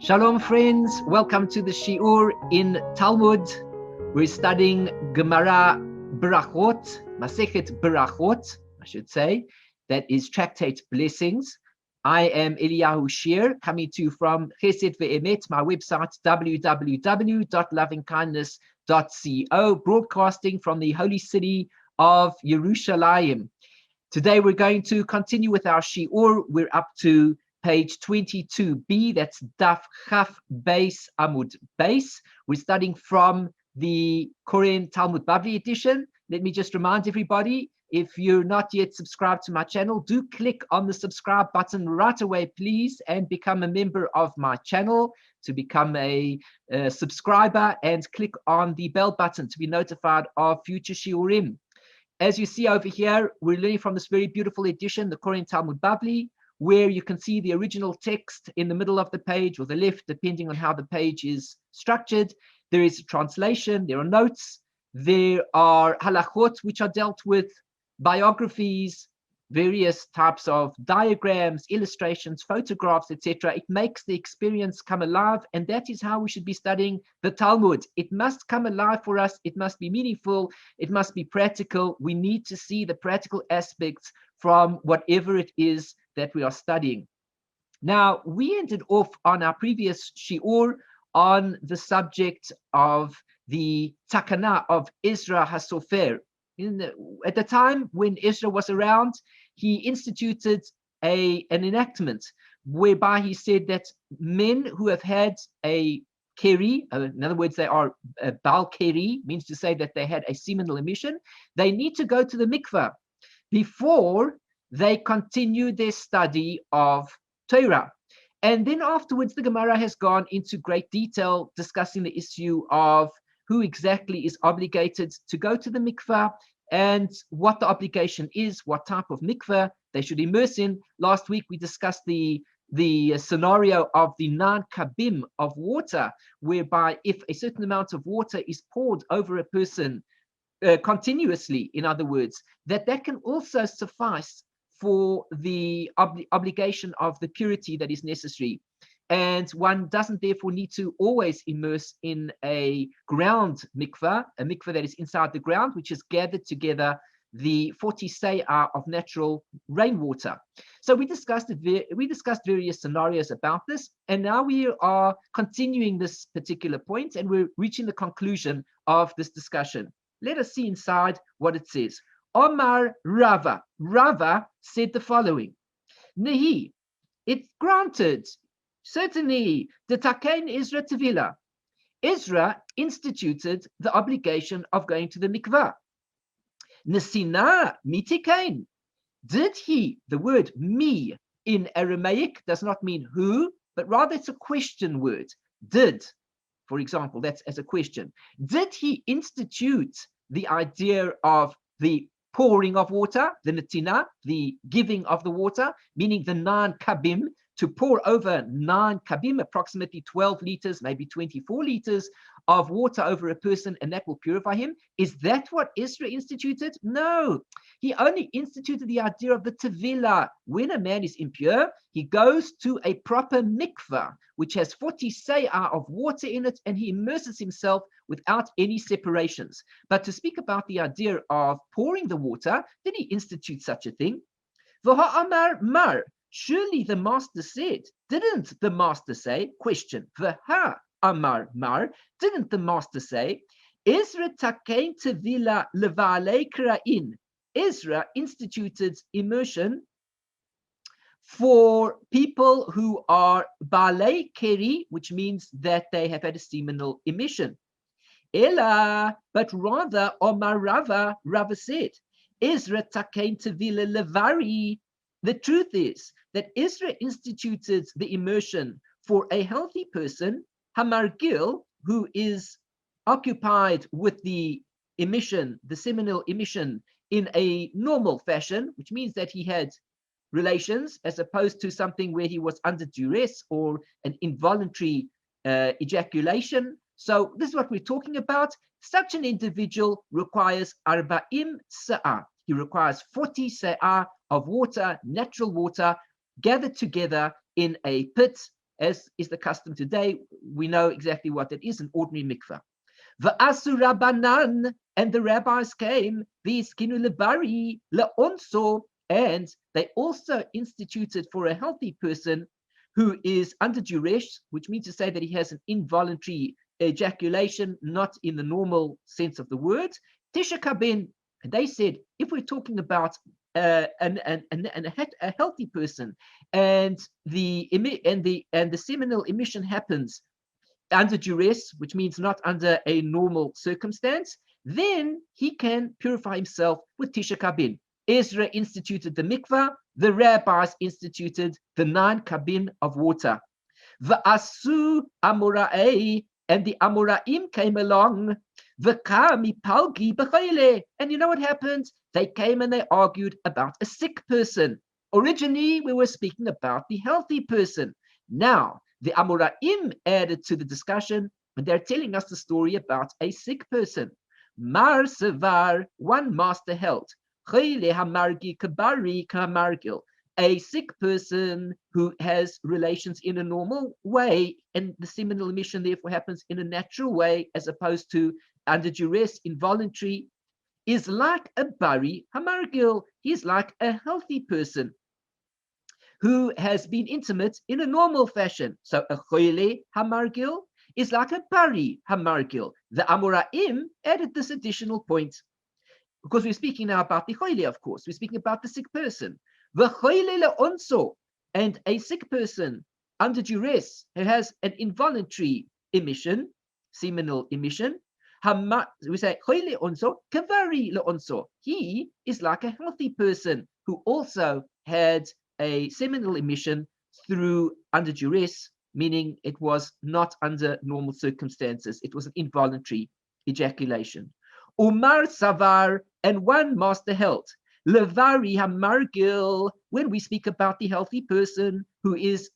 Shalom friends, welcome to the Shiur in Talmud. We're studying Gemara Berachot, Masechet Berachot, I should say. That is Tractate Blessings. I am Eliyahu Shir, coming to you from Chesed Ve'emet, my website www.lovingkindness.co, broadcasting from the holy city of Yerushalayim. Today we're going to continue with our Shiur. We're up to page 22b, that's Daf Chaf Beis Amud Beis. We're studying from the Koren Talmud Bavli edition. Let me just remind everybody, if you're not yet subscribed to my channel, do click on the subscribe button right away, please, and become a member of my channel. To become a subscriber, and click on the bell button to be notified of future shiurim. As you see over here, we're learning from this very beautiful edition, the Koren Talmud Bavli, where you can see the original text in the middle of the page or the left, depending on how the page is structured. There is a translation, there are notes, there are halachot, which are dealt with, biographies, various types of diagrams, illustrations, photographs, etc. It makes the experience come alive, and that is how we should be studying the Talmud. It must come alive for us, it must be meaningful, it must be practical. We need to see the practical aspects from whatever it is that we are studying. Now, we ended off on our previous shiur on the subject of the takana of Ezra HaSofer. At the time when Ezra was around, he instituted an enactment whereby he said that men who have had a Keri, in other words, they are Baal Keri, means to say that they had a seminal emission, they need to go to the Mikvah before they continue their study of Torah. And then afterwards, the Gemara has gone into great detail discussing the issue of who exactly is obligated to go to the Mikvah and what the obligation is, what type of Mikvah they should immerse in. Last week, we discussed the scenario of the 9 Kabin of water, whereby if a certain amount of water is poured over a person continuously, in other words, that can also suffice for the obligation of the purity that is necessary. And one doesn't therefore need to always immerse in a ground mikvah, a mikvah that is inside the ground, which has gathered together the 40 Seah of natural rainwater. So we discussed various scenarios about this, and now we are continuing this particular point, and we're reaching the conclusion of this discussion. Let us see inside what it says. Omar Rava. Rava said the following: Nehi, it's granted, certainly, the Takein Ezra Tevila. Ezra instituted the obligation of going to the Mikvah. Nesina mitikain. Did he, the word me in Aramaic does not mean who, but rather it's a question word. Did, for example, that's as a question. Did he institute the idea of the pouring of water, the netina, the giving of the water, meaning the 9 kabim, to pour over 9 kabim, approximately 12 liters, maybe 24 liters of water over a person, and that will purify him? Is that what Ezra instituted? No. He only instituted the idea of the tevila. When a man is impure, he goes to a proper mikvah, which has 40 seah of water in it, and he immerses himself without any separations. But to speak about the idea of pouring the water, did he institute such a thing? V'ha'amar mar. Surely the master said. Didn't the master say? Question. V'ha'amar mar. Didn't the master say? Ezra takein tevila leva'alei kra'in. Ezra instituted immersion for people who are Baal Keri, which means that they have had a seminal emission. Ella, but rather, Omar Rava, Rava said, Ezra takein tevila levari. The truth is that Ezra instituted the immersion for a healthy person, Hamargil, who is occupied with the emission, the seminal emission, in a normal fashion, which means that he had relations, as opposed to something where he was under duress or an involuntary ejaculation. So this is what we're talking about. Such an individual requires 40 seah. He requires 40 seah of water, natural water, gathered together in a pit as is the custom today. We know exactly what that is, an ordinary mikvah. V'asu Rabbanan, and the rabbis came, v'iskinu lebari leonso, and they also instituted for a healthy person who is under duress, which means to say that he has an involuntary ejaculation, not in the normal sense of the word, tisha kabin. And they said, if we're talking about a healthy person, and the seminal emission happens under duress, which means not under a normal circumstance, then he can purify himself with tisha kabin. Ezra instituted the mikvah, the rabbis instituted the 9 kabin of water. V'asu amora'ei, and the Amoraim came along. V'kami palgi b'chayile, and you know what happened? They came and they argued about a sick person. Originally, we were speaking about the healthy person. Now, the Amoraim added to the discussion, and they're telling us the story about a sick person. Mar sevar, one master held. Chayle hamargi kabari kamargil. A sick person who has relations in a normal way, and the seminal emission therefore happens in a natural way as opposed to under duress, involuntary, is like a bari hamargil. He's like a healthy person who has been intimate in a normal fashion. So a choyle hamargil is like a bari hamargil. The Amoraim added this additional point, because we're speaking now about the choyle, of course. We're speaking about the sick person. And a sick person under duress who has an involuntary emission, seminal emission, we say he is like a healthy person who also had a seminal emission through under duress, meaning it was not under normal circumstances. It was an involuntary ejaculation. Umar Savar, and one master held. Levari hamargil, when we speak about the healthy person who is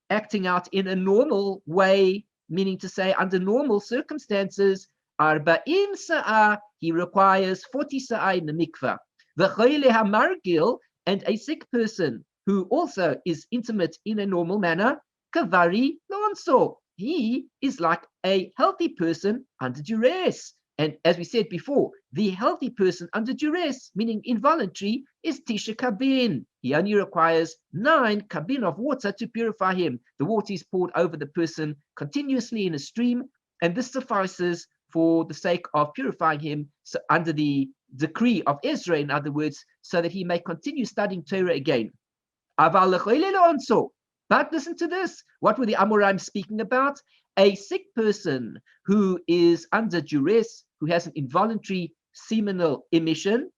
acting out in a normal way, meaning to say under normal circumstances, arba'im sa'ah, he requires 40 sa'ah in the mikvah. V'choyle hamargil, and a sick person who also is intimate in a normal manner, kavari lonso, he is like a healthy person under duress. And as we said before, the healthy person under duress, meaning involuntary, is tisha kabin. He only requires 9 kabin of water to purify him. The water is poured over the person continuously in a stream, and this suffices for the sake of purifying him, so under the decree of Ezra, in other words, so that he may continue studying Torah again. But listen to this. What were the Amoraim speaking about? A sick person who is under duress, who has an involuntary seminal emission,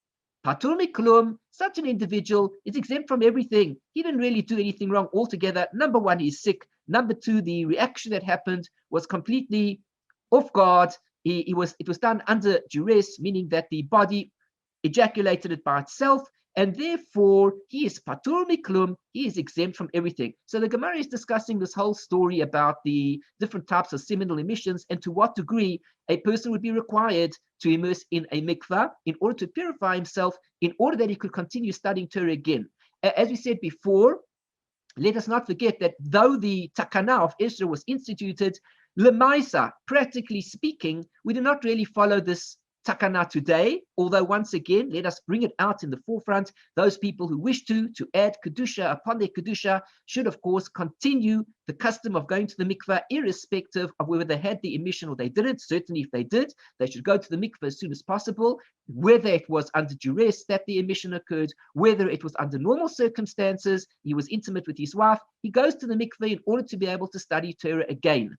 patur miklum, such an individual is exempt from everything. He didn't really do anything wrong altogether. Number one, he's sick. Number two, the reaction that happened was completely off guard. It was done under duress, meaning that the body ejaculated it by itself, and therefore he is patur miklum, he is exempt from everything. So the Gemara is discussing this whole story about the different types of seminal emissions and to what degree a person would be required to immerse in a mikvah in order to purify himself, in order that he could continue studying Torah again. As we said before, let us not forget that though the takana of Ezra was instituted, lemaisa, practically speaking, we do not really follow this takana today, although once again, let us bring it out in the forefront. Those people who wish to add kedusha upon their kedusha should, of course, continue the custom of going to the mikvah, irrespective of whether they had the emission or they didn't. Certainly, if they did, they should go to the mikvah as soon as possible, whether it was under duress that the emission occurred, whether it was under normal circumstances, he was intimate with his wife, he goes to the mikvah in order to be able to study Torah again.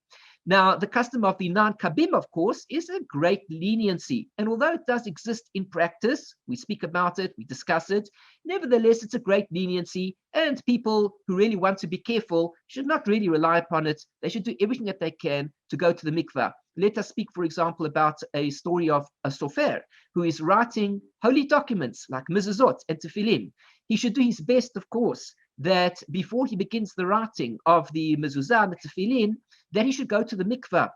Now, the custom of the non-kabim, of course, is a great leniency. And although it does exist in practice, we speak about it, we discuss it, nevertheless, it's a great leniency. And people who really want to be careful should not really rely upon it. They should do everything that they can to go to the mikvah. Let us speak, for example, about a story of a sofer who is writing holy documents like mezuzot and tefillin. He should do his best, of course, that before he begins the writing of the mezuzah and the tefillin, that he should go to the mikvah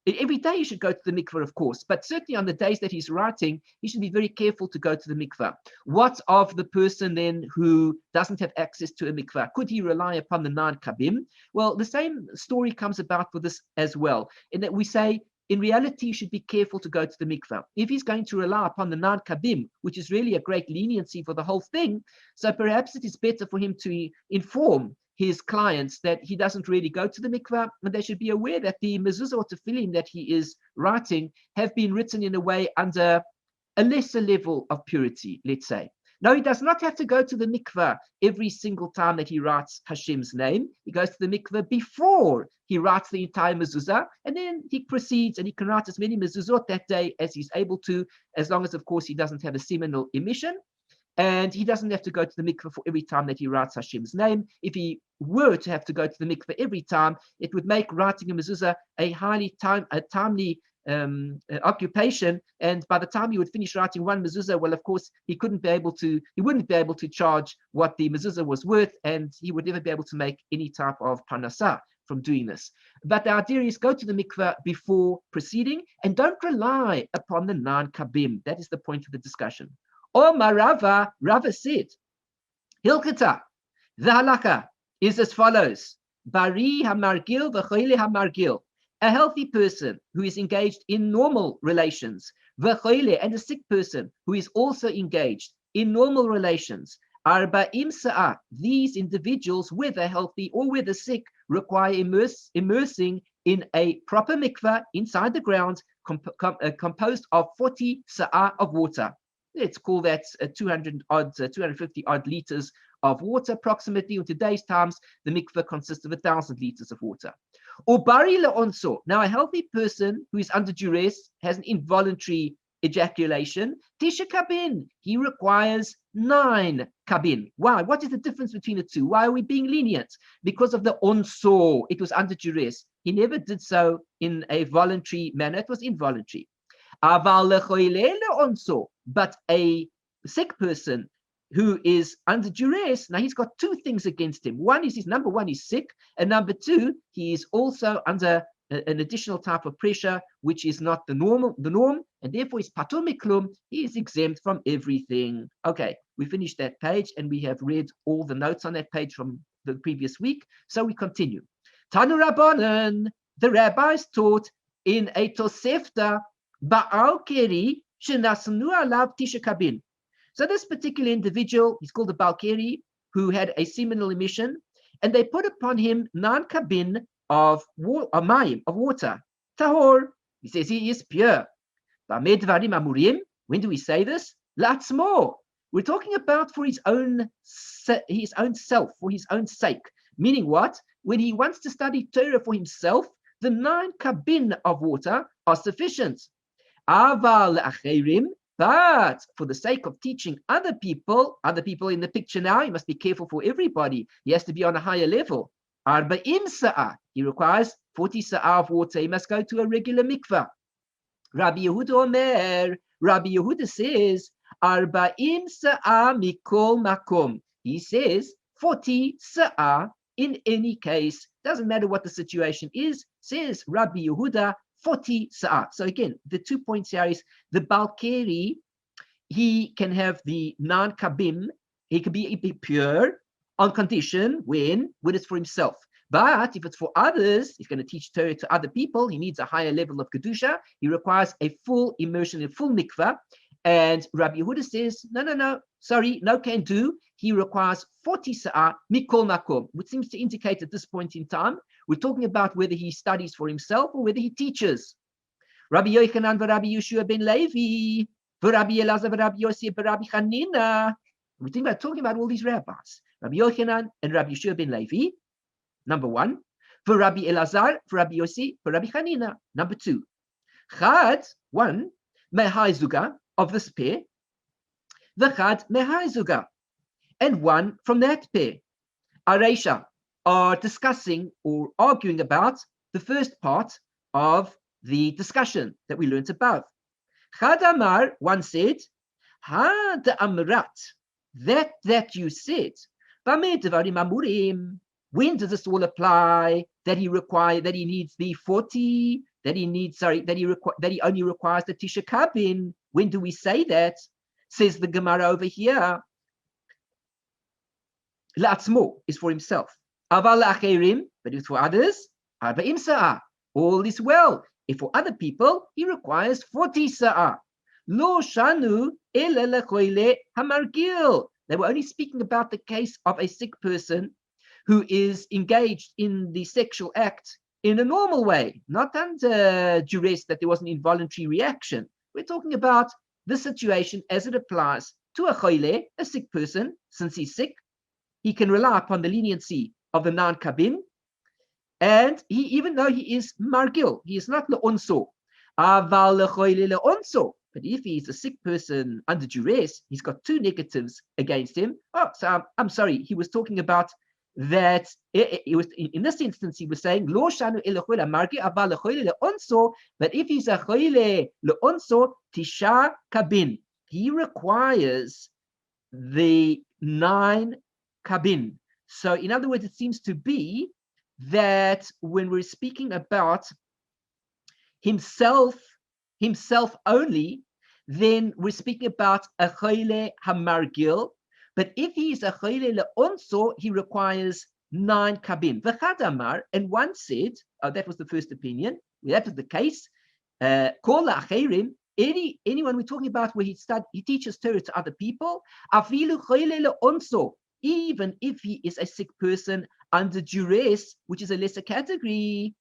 Every day he should go to the mikveh, of course, but certainly on the days that he's writing, he should be very careful to go to the mikveh. What of the person then who doesn't have access to a mikveh? Could he rely upon the 9 kabim? Well, the same story comes about for this as well, in that we say, in reality, you should be careful to go to the mikveh. If he's going to rely upon the 9 kabim, which is really a great leniency for the whole thing, so perhaps it is better for him to inform his clients that he doesn't really go to the mikveh, and they should be aware that the mezuzah or tefillin that he is writing have been written in a way under a lesser level of purity, let's say. No, he does not have to go to the mikveh every single time that he writes Hashem's name. He goes to the mikveh before he writes the entire mezuzah, and then he proceeds and he can write as many mezuzot that day as he's able to, as long as, of course, he doesn't have a seminal emission. And he doesn't have to go to the mikveh for every time that he writes Hashem's name. If he were to have to go to the mikveh every time, it would make writing a mezuzah a highly timely occupation. And by the time he would finish writing one mezuzah, well, of course, he wouldn't be able to charge what the mezuzah was worth, and he would never be able to make any type of parnasah from doing this. But the idea is go to the mikveh before proceeding, and don't rely upon the 9 kabim. That is the point of the discussion. Omar Rava said, Hilkata, the halakha is as follows: Bari hamargil v'choyle hamargil, a healthy person who is engaged in normal relations, v'choyle, and a sick person who is also engaged in normal relations. Arba'im seah, these individuals, whether healthy or whether sick, require immersing in a proper mikveh inside the ground, composed of 40 seah of water. Let's call that 250 odd liters of water approximately. In today's times, the mikveh consists of 1,000 liters of water. Or bari le'onso. Now, a healthy person who is under duress has an involuntary ejaculation. Tisha kabin. He requires 9 kabin. Why? What is the difference between the two? Why are we being lenient? Because of the onso. It was under duress. He never did so in a voluntary manner. It was involuntary. But a sick person who is under duress, now he's got 2 things against him. One is number 1, he's sick, and number 2, he is also under an additional type of pressure, which is not the norm, and therefore he's patur miklum, he is exempt from everything. Okay, we finished that page, and we have read all the notes on that page from the previous week, so we continue. Tanu Rabbanan, the rabbis taught in a Tosefta, Baal Keri, shenasnu alav tisha kabin. So this particular individual, he's called the Baal Keri, who had a seminal emission, and they put upon him 9 kabin of mayim, of water. Tahor, he says he is pure. When do we say this? Latzmo. We're talking about for his own self, for his own sake. Meaning what? When he wants to study Torah for himself, the 9 kabin of water are sufficient. Aval acherim, but for the sake of teaching other people in the picture now, he must be careful for everybody. He has to be on a higher level. Arba'im seah, he requires 40 seah of water. He must go to a regular mikvah. Rabbi Yehuda Omer, Rabbi Yehuda says, Arba'im seah mikol makom. He says 40 seah in any case. Doesn't matter what the situation is, says Rabbi Yehuda, 40 seah. So again, the 2 points here is the Baal Keri, he can have the 9 kabim, he can be pure on condition when it's for himself. But if it's for others, he's going to teach Torah to other people, he needs a higher level of kedusha, he requires a full immersion, a full mikvah. And Rabbi Yehuda says, no can do. He requires 40 seah mikol makom, which seems to indicate at this point in time, we're talking about whether he studies for himself or whether he teaches. Rabbi Yochanan v'Rabbi Yeshua ben Levi, v'Rabbi Elazar v'Rabbi Yosef v'Rabbi Chanina. We're talking about all these rabbis. Rabbi Yochanan and Rabbi Yeshua ben Levi, number 1. V'Rabbi Elazar, v'Rabbi Yosef, v'Rabbi Chanina, number 2. Chad, 1, mehai zuga, of this pair, v'chad mehai zuga, and 1 from that pair. Areisha are discussing or arguing about the first part of the discussion that we learned above. Chad Amar, 1 said, Had Amrat, that you said, Bameh Devarim Amurim, when does this all apply? That he needs the 40 that he needs, that he only requires the Tisha Kabin. When do we say that? Says the Gemara over here. La'atzmo is for himself. Aval la'acherim, but it's for others. Arba'im sa'ah. All is well. If for other people, he requires 40 sa'ah. Lo shanu ela lechoile hamargil. They were only speaking about the case of a sick person who is engaged in the sexual act in a normal way, not under duress, that there was an involuntary reaction. We're talking about the situation as it applies to a choile, a sick person. Since he's sick, he can rely upon the leniency of the non-kabin, and he, even though he is margil, he is not le'onso. Aval lechoile le'onso. But if he is a sick person under duress, he's got two negatives against him. Oh, so I'm sorry, he was talking about that. It was in this instance he was saying lo shanu elechoile margi aval lechoile le'onso. But if he's a choile le'onso tisha kabin, he requires the 9 kabin. So in other words, it seems to be that when we're speaking about himself only, then we're speaking about a choile hamargil. But if he is a choile le'onso, he requires 9 kabin. V'chad amar, and one said, that was the first opinion, that was the case. Kol la'acherim, anyone we're talking about where he teaches Torah to other people, afilu choile le'onso, even if he is a sick person under duress, which is a lesser category,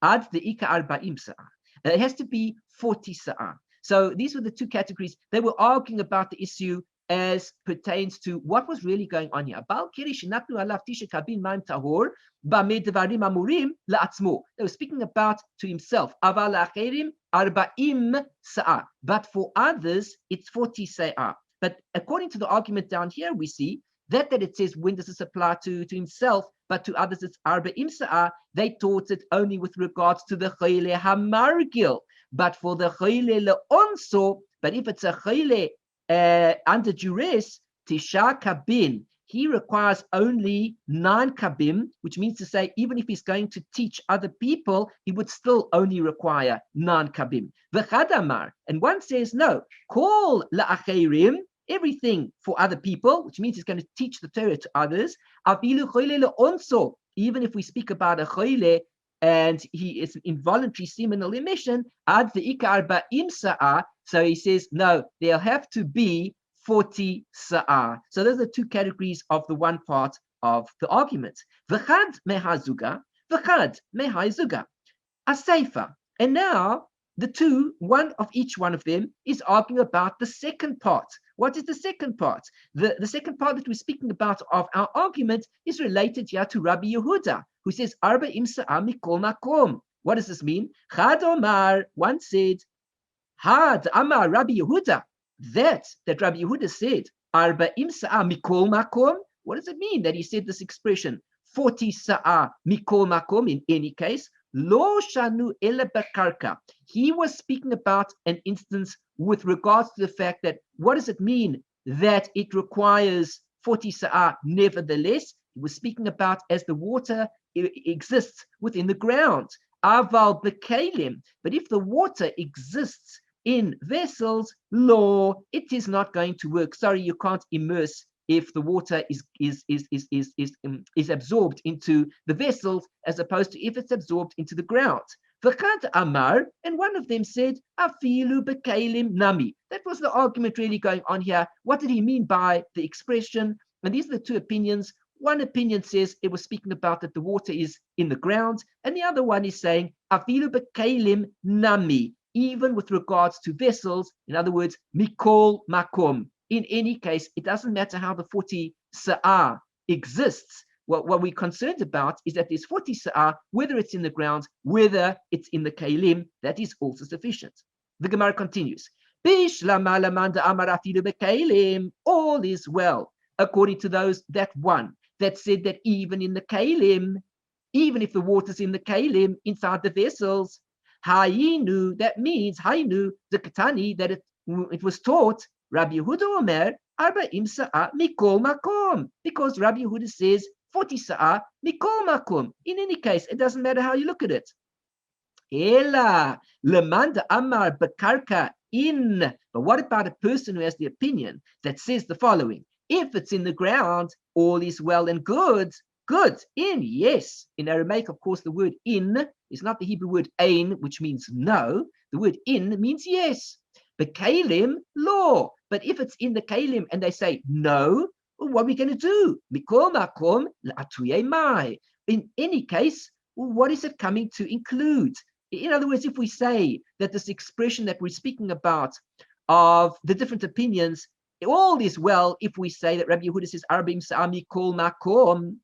ad de'ika arba'im sa'ah. It has to be 40 sa'ah. So these were the two categories. They were arguing about the issue as pertains to what was really going on here. Baal Keri shenatnu alav tisha kabin ma'im tahor b'amei devarim amurim la'atzmo. They were speaking about to himself. Aval la'acherim arba'im sa'ah. But for others, it's 40 sa'ah. But according to the argument down here, we see that it says, when does this apply to himself, but to others it's arba'im sa'ah. They taught it only with regards to the choile hamargil. But for the choile le'onso, but if it's a choile under duress, tisha kabin, he requires only 9 kabim, which means to say, even if he's going to teach other people, he would still only require 9 kabim. V'chad amar, and one says, no, kol la'acherim, everything for other people, which means he's going to teach the Torah to others. Afilu choile le'onso, even if we speak about a choile and he is involuntary seminal emission, ad de'ika arba'im sa'ah. So he says, no, there'll have to be 40 sa'ah. So those are two categories of the one part of the argument. V'chad mehazuga, v'chad mehazuga, aseifa. And now the two, one of each one of them is arguing about the second part. What is the second part? The second part that we're speaking about of our argument is related here to Rabbi Yehuda, who says, arba'im sa'ah mikol makom. What does this mean? Chad Omar, one said, Had Amar Rabbi Yehuda, that Rabbi Yehuda said, arba'im sa'ah mikol makom. What does it mean that he said this expression, 40 sa'ah mikol makom, in any case? Lo shanu ele bekarka. He was speaking about an instance with regards to the fact that, what does it mean that it requires 40 sa'ah nevertheless? He was speaking about as the water exists within the ground. Aval bekalim. But if the water exists in vessels, it is not going to work. Sorry, you can't immerse if the water is absorbed into the vessels, as opposed to if it's absorbed into the ground. V'chad amar, and one of them said, afilu bekalim nami. That was the argument really going on here. What did he mean by the expression? And these are the two opinions. One opinion says it was speaking about that the water is in the ground, and the other one is saying afilu bekalim nami, even with regards to vessels. In other words, mikol makom. In any case, it doesn't matter how the 40 sa'ah exists. What we're concerned about is that there's 40 sa'ah, whether it's in the ground, whether it's in the kalim, that is also sufficient. The Gemara continues. All is well, according to those that one that said that even in the kalim, even if the water's in the kalim, inside the vessels, hayinu, that means hayinu, the katani, that it was taught, Rabbi Yehuda Omer, arba'im sa'ah mikol makom, because Rabbi Yehuda says 40 sa'ah mikol makom. In any case, it doesn't matter how you look at it. Ela lemanda amar bekarka in. But what about a person who has the opinion that says the following? If it's in the ground, all is well and good. Good. In, yes. In Aramaic, of course, the word in is not the Hebrew word ein, which means no. The word in means yes. But kalim, law. But if it's in the kalim and they say no, well, what are we going to do? Mikol makom la'atuye mai. In any case, well, what is it coming to include? In other words, if we say that this expression that we're speaking about of the different opinions, all is well if we say that Rabbi Yehuda says Arbim Sa'ami Kol Makom,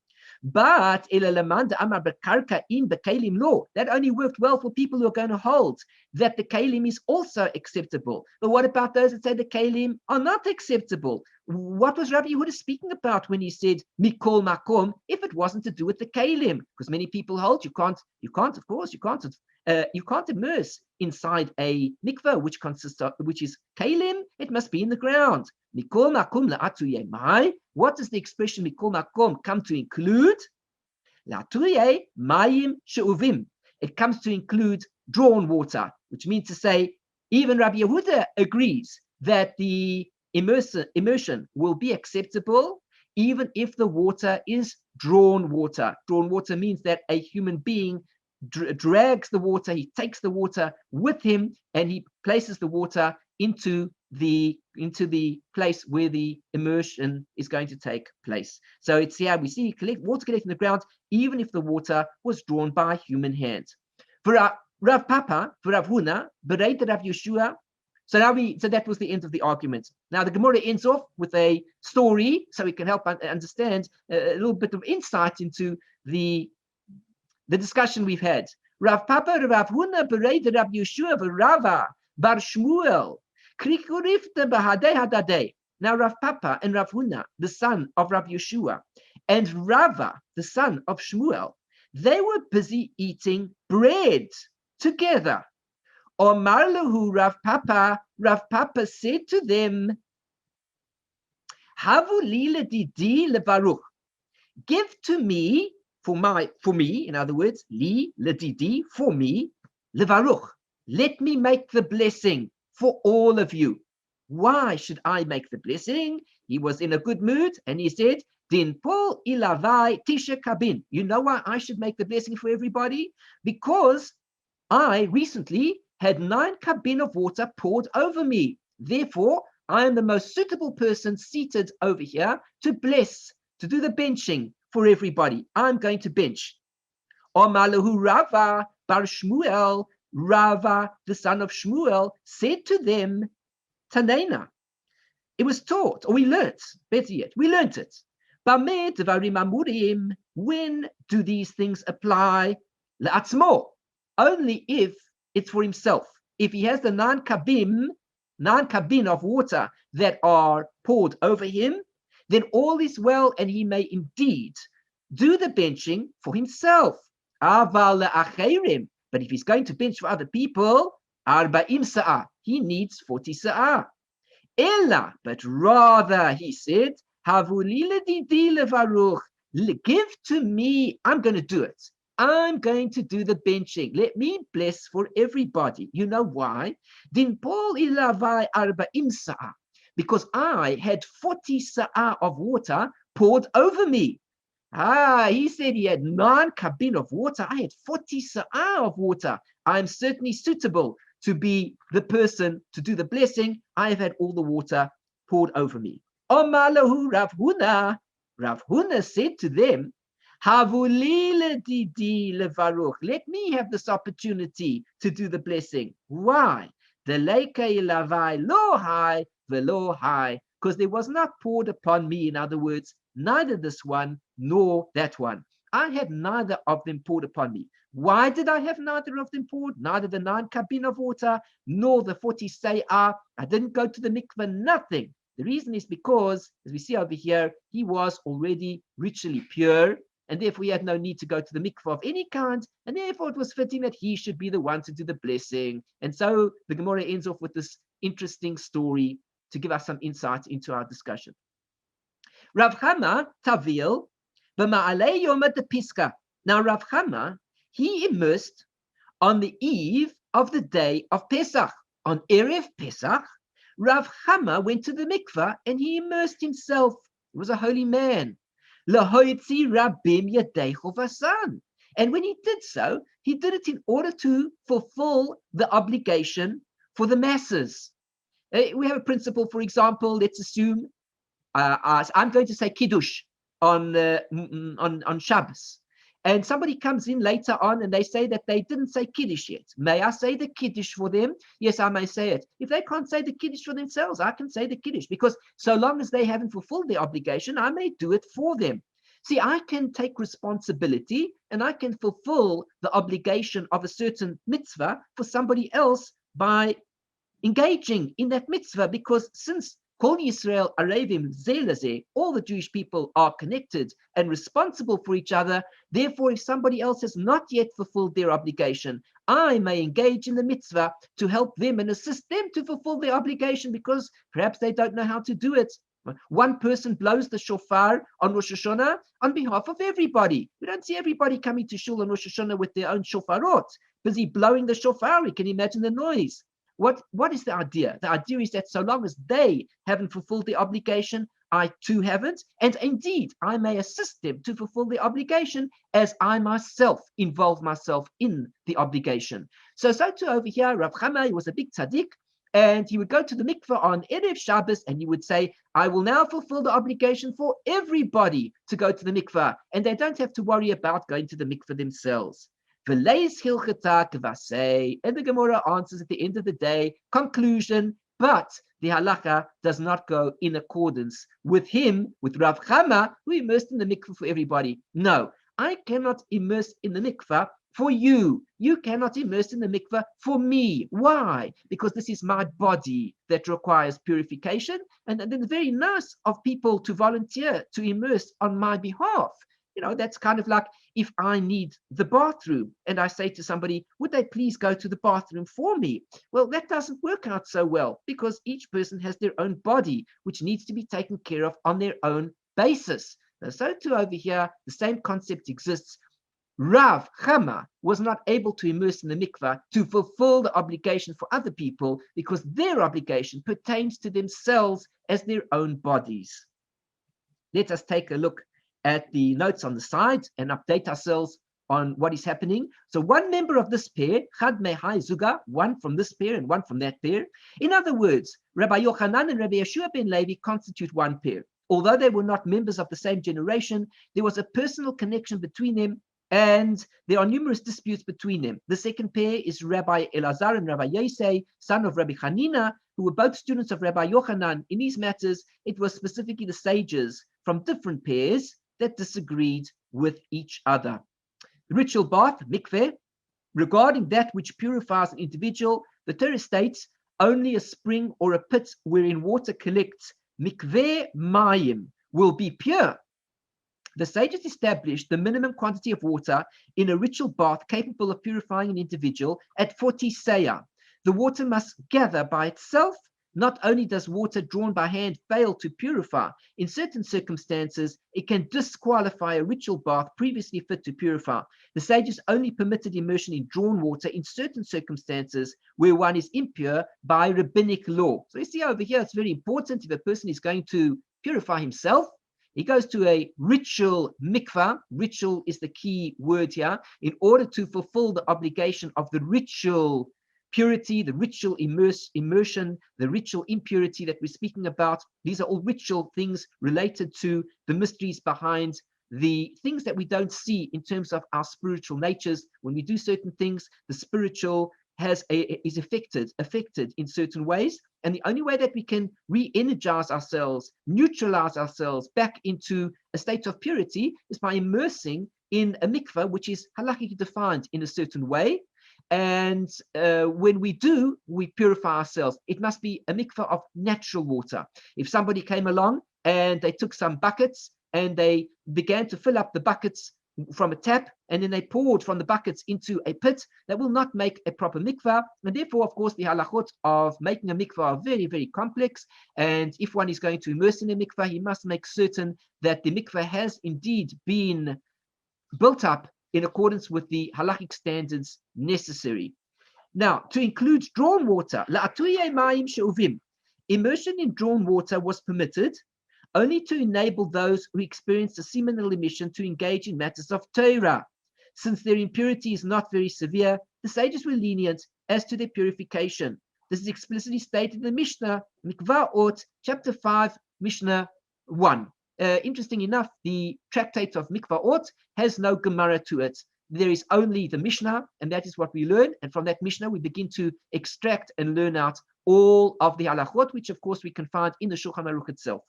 but Amar Bekarka in Bekalim law, that only worked well for people who are going to hold that the Kalim is also acceptable. But what about those that say the Kalim are not acceptable? What was Rabbi Yehuda speaking about when he said Mikol Makom, if it wasn't to do with the Kalim? Because many people hold you can't immerse inside a mikvah, which is kalim. It must be in the ground. Mikol makom la'atuye mai. What does the expression mikol makom come to include? La'atuye mayim she'uvim. It comes to include drawn water, which means to say, even Rabbi Yehuda agrees that the immersion will be acceptable, even if the water is drawn water. Drawn water means that a human being drags the water, he takes the water with him, and he places the water into the place where the immersion is going to take place. So it's here we see water collecting the ground, even if the water was drawn by human hands. For Rav Papa, for Rav Huna, Berachot Rav Yeshua. So that was the end of the argument. Now the Gemara ends off with a story, so we can help understand a little bit of insight into the discussion we've had. Rav Papa, Rav Huna, Berachot Rav Yeshua, Rava, Bar Shmuel, Krikurifta Bahadei Hadadei. Now Rav Papa and Rav Huna, the son of Rav Yeshua, and Rava, the son of Shmuel, they were busy eating bread together. Omar lahu Rav Papa said to them, Havu li ledidi levaruch. Give to me, for me, in other words, li ledidi, for me, levaruch. Let me make the blessing for all of you. Why should I make the blessing? He was in a good mood and he said, Din pol ilavai tisha kabin. You know why I should make the blessing for everybody? Because I recently had 9 kabin of water poured over me. Therefore, I am the most suitable person seated over here to bless, to do the benching for everybody. I'm going to bench. Omalahu Rava bar Shmuel, Rava, the son of Shmuel, said to them, Tanena. It was taught, or we learnt, better yet, we learnt it. Bameh devarim amurim. When do these things apply? La'atzmo. Only if it's for himself. If he has the 9 kabin of water that are poured over him, then all is well and he may indeed do the benching for himself. Aval le'acherim. But if he's going to bench for other people, 40 seah, he needs 40 seah. Ella, but rather, he said, give to me, I'm going to do it. I'm going to do the benching. Let me bless for everybody. You know why? Din pol ilavai 40 seah. Because I had 40 seah of water poured over me. He said he had 9 kabin of water. I had 40 seah of water. I'm certainly suitable to be the person to do the blessing. I have had all the water poured over me. Omalahu Rav Huna. Rav Huna said to them, let me have this opportunity to do the blessing. Why? Because there was not poured upon me, in other words, neither this one nor that one. I had neither of them poured upon me. Why did I have neither of them poured? Neither the 9 kabin of water nor the 40 seah. I didn't go to the mikvah, nothing. The reason is because, as we see over here, he was already ritually pure, and therefore he had no need to go to the mikvah of any kind, and therefore it was fitting that he should be the one to do the blessing. And so the Gemara ends off with this interesting story to give us some insight into our discussion. Rav Chama Tavil b'ma'alei yom piska. Now Rav Chama, he immersed on the eve of the day of Pesach. On Erev Pesach, Rav Chama went to the mikvah and he immersed himself. He was a holy man. Lahoitzi rabim yadecho vasan. And when he did so, he did it in order to fulfill the obligation for the masses. We have a principle, for example, let's assume I'm going to say Kiddush on Shabbos. And somebody comes in later on and they say that they didn't say Kiddush yet. May I say the Kiddush for them? Yes, I may say it. If they can't say the Kiddush for themselves, I can say the Kiddush, because so long as they haven't fulfilled their obligation, I may do it for them. See, I can take responsibility and I can fulfill the obligation of a certain mitzvah for somebody else by engaging in that mitzvah, because since Kol Yisrael Arevim Zelazeh, all the Jewish people are connected and responsible for each other. Therefore, if somebody else has not yet fulfilled their obligation, I may engage in the mitzvah to help them and assist them to fulfill their obligation, because perhaps they don't know how to do it. One person blows the shofar on Rosh Hashanah on behalf of everybody. We don't see everybody coming to shul on Rosh Hashanah with their own shofarot, busy blowing the shofar. You can imagine the noise. What is the idea? The idea is that so long as they haven't fulfilled the obligation, I too haven't. And indeed, I may assist them to fulfill the obligation as I myself involve myself in the obligation. So too over here, Rav Chama was a big tzaddik, and he would go to the mikveh on Erev Shabbos and he would say, I will now fulfill the obligation for everybody to go to the mikveh, and they don't have to worry about going to the mikveh themselves. And the Gemara answers at the end of the day, conclusion, but the halacha does not go in accordance with him, with Rav Chama, who immersed in the mikveh for everybody. No, I cannot immerse in the mikveh for you. You cannot immerse in the mikveh for me. Why? Because this is my body that requires purification, and then it's very nice of people to volunteer to immerse on my behalf. You know, that's kind of like if I need the bathroom and I say to somebody, would they please go to the bathroom for me? Well, that doesn't work out so well, because each person has their own body, which needs to be taken care of on their own basis. So too over here, the same concept exists. Rav Chama was not able to immerse in the mikvah to fulfill the obligation for other people, because their obligation pertains to themselves as their own bodies. Let us take a look at the notes on the side and update ourselves on what is happening. So one member of this pair, Chad Mehai Zuga, one from this pair and one from that pair. In other words, Rabbi Yochanan and Rabbi Yeshua ben Levi constitute one pair. Although they were not members of the same generation, there was a personal connection between them, and there are numerous disputes between them. The second pair is Rabbi Elazar and Rabbi Yosei, son of Rabbi Hanina, who were both students of Rabbi Yochanan. In these matters, it was specifically the sages from different pairs that disagreed with each other. Ritual bath, mikveh, regarding that which purifies an individual, the Torah states only a spring or a pit wherein water collects, mikveh mayim, will be pure. The sages established the minimum quantity of water in a ritual bath capable of purifying an individual at 40 seah. The water must gather by itself. Not only does water drawn by hand fail to purify, in certain circumstances, it can disqualify a ritual bath previously fit to purify. The sages only permitted immersion in drawn water in certain circumstances where one is impure by rabbinic law. So you see over here, it's very important if a person is going to purify himself, he goes to a ritual mikvah. Ritual is the key word here, in order to fulfill the obligation of the ritual purity, the ritual immersion, the ritual impurity that we're speaking about. These are all ritual things related to the mysteries behind the things that we don't see in terms of our spiritual natures. When we do certain things, the spiritual is affected in certain ways. And the only way that we can re-energize ourselves, neutralize ourselves back into a state of purity is by immersing in a mikvah, which is halachically defined in a certain way. And when we do, we purify ourselves. It must be a mikvah of natural water. If somebody came along and they took some buckets and they began to fill up the buckets from a tap, and then they poured from the buckets into a pit, that will not make a proper mikvah. And therefore, of course, the halachot of making a mikvah are very, very complex. And if one is going to immerse in a mikvah, he must make certain that the mikvah has indeed been built up in accordance with the halachic standards necessary. Now, to include drawn water, immersion in drawn water was permitted only to enable those who experienced a seminal emission to engage in matters of Torah. Since their impurity is not very severe, the sages were lenient as to their purification. This is explicitly stated in the Mishnah, Mikvah, chapter 5, Mishnah 1. Interesting enough, the Tractate of Mikvah has no Gemara to it. There is only the Mishnah, and that is what we learn. And from that Mishnah, we begin to extract and learn out all of the halachot, which of course we can find in the Shulchan Aruch itself.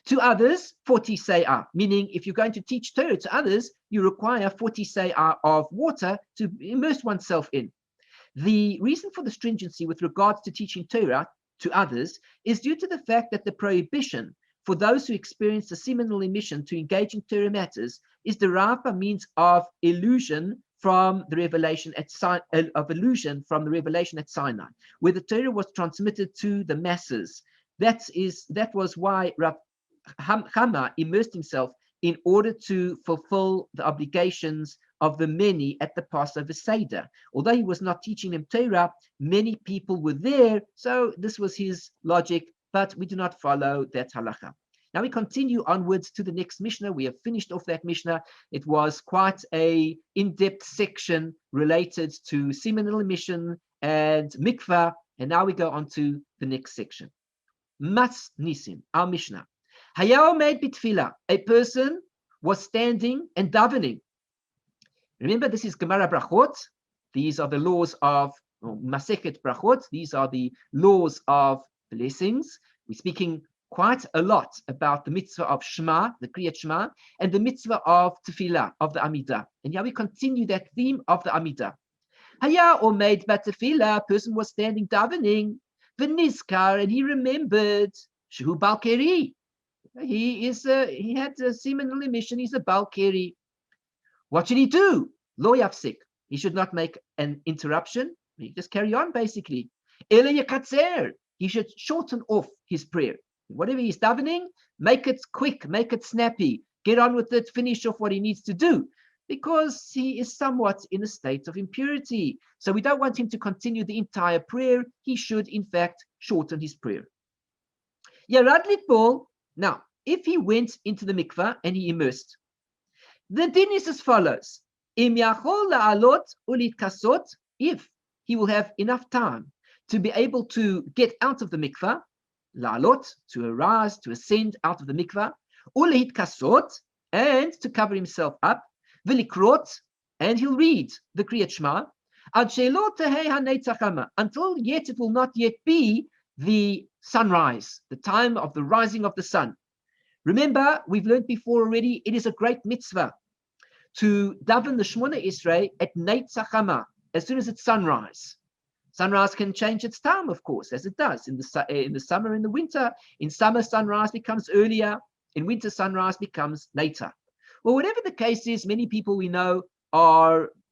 To others, 40 seah, meaning if you're going to teach Torah to others, you require 40 seah of water to immerse oneself in. The reason for the stringency with regards to teaching Torah to others is due to the fact that the prohibition for those who experience a seminal emission to engage in Torah matters is derived by means of illusion from the revelation at Sinai, where the Torah was transmitted to the masses. That was why Rav Chama immersed himself in order to fulfill the obligations of the many at the Passover Seder. Although he was not teaching them Torah, many people were there, so this was his logic, but we do not follow that halacha. Now we continue onwards to the next Mishnah. We have finished off that Mishnah. It was quite a in-depth section related to seminal emission and mikvah, and now we go on to the next section. Mas Nisim, our Mishnah. Hayao made bitfila. A person was standing and davening. Remember, this is Gemara Brachot. These are the laws of Masechet Brachot. These are the laws of blessings. We're speaking quite a lot about the mitzvah of Shema, the Kriyat Shema, and the mitzvah of Tefillah, of the Amidah. And here we continue that theme of the Amidah. Haya omed batefillah, a person was standing davening, v'nizkar, and he remembered Shehu Baal Keri. He had a seminal emission. He's a Baal Keri. What should he do? Lo yafsik. He should not make an interruption. He just carry on, basically. Ele yakatzer. He should shorten off his prayer. Whatever he's davening, make it quick, make it snappy. Get on with it. Finish off what he needs to do, because he is somewhat in a state of impurity. So we don't want him to continue the entire prayer. He should, in fact, shorten his prayer. Yarad litbol. Now, if he went into the mikvah and he immersed, the din is as follows. Im yachol la'alot ulitkasot, if he will have enough time to be able to get out of the mikvah, la'alot, to arise, to ascend out of the mikvah, ulitkasot, and to cover himself up, v'likrot, and he'll read the Kriyat Shema, until yet it will not yet be the sunrise, the time of the rising of the sun. Remember, we've learned before already, it is a great mitzvah to daven the Shemona Esrei at Neitzachama, as soon as it's sunrise. Sunrise can change its time, of course, as it does in the summer, in the winter. In summer, sunrise becomes earlier. In winter, sunrise becomes later. Well, whatever the case is, many people we know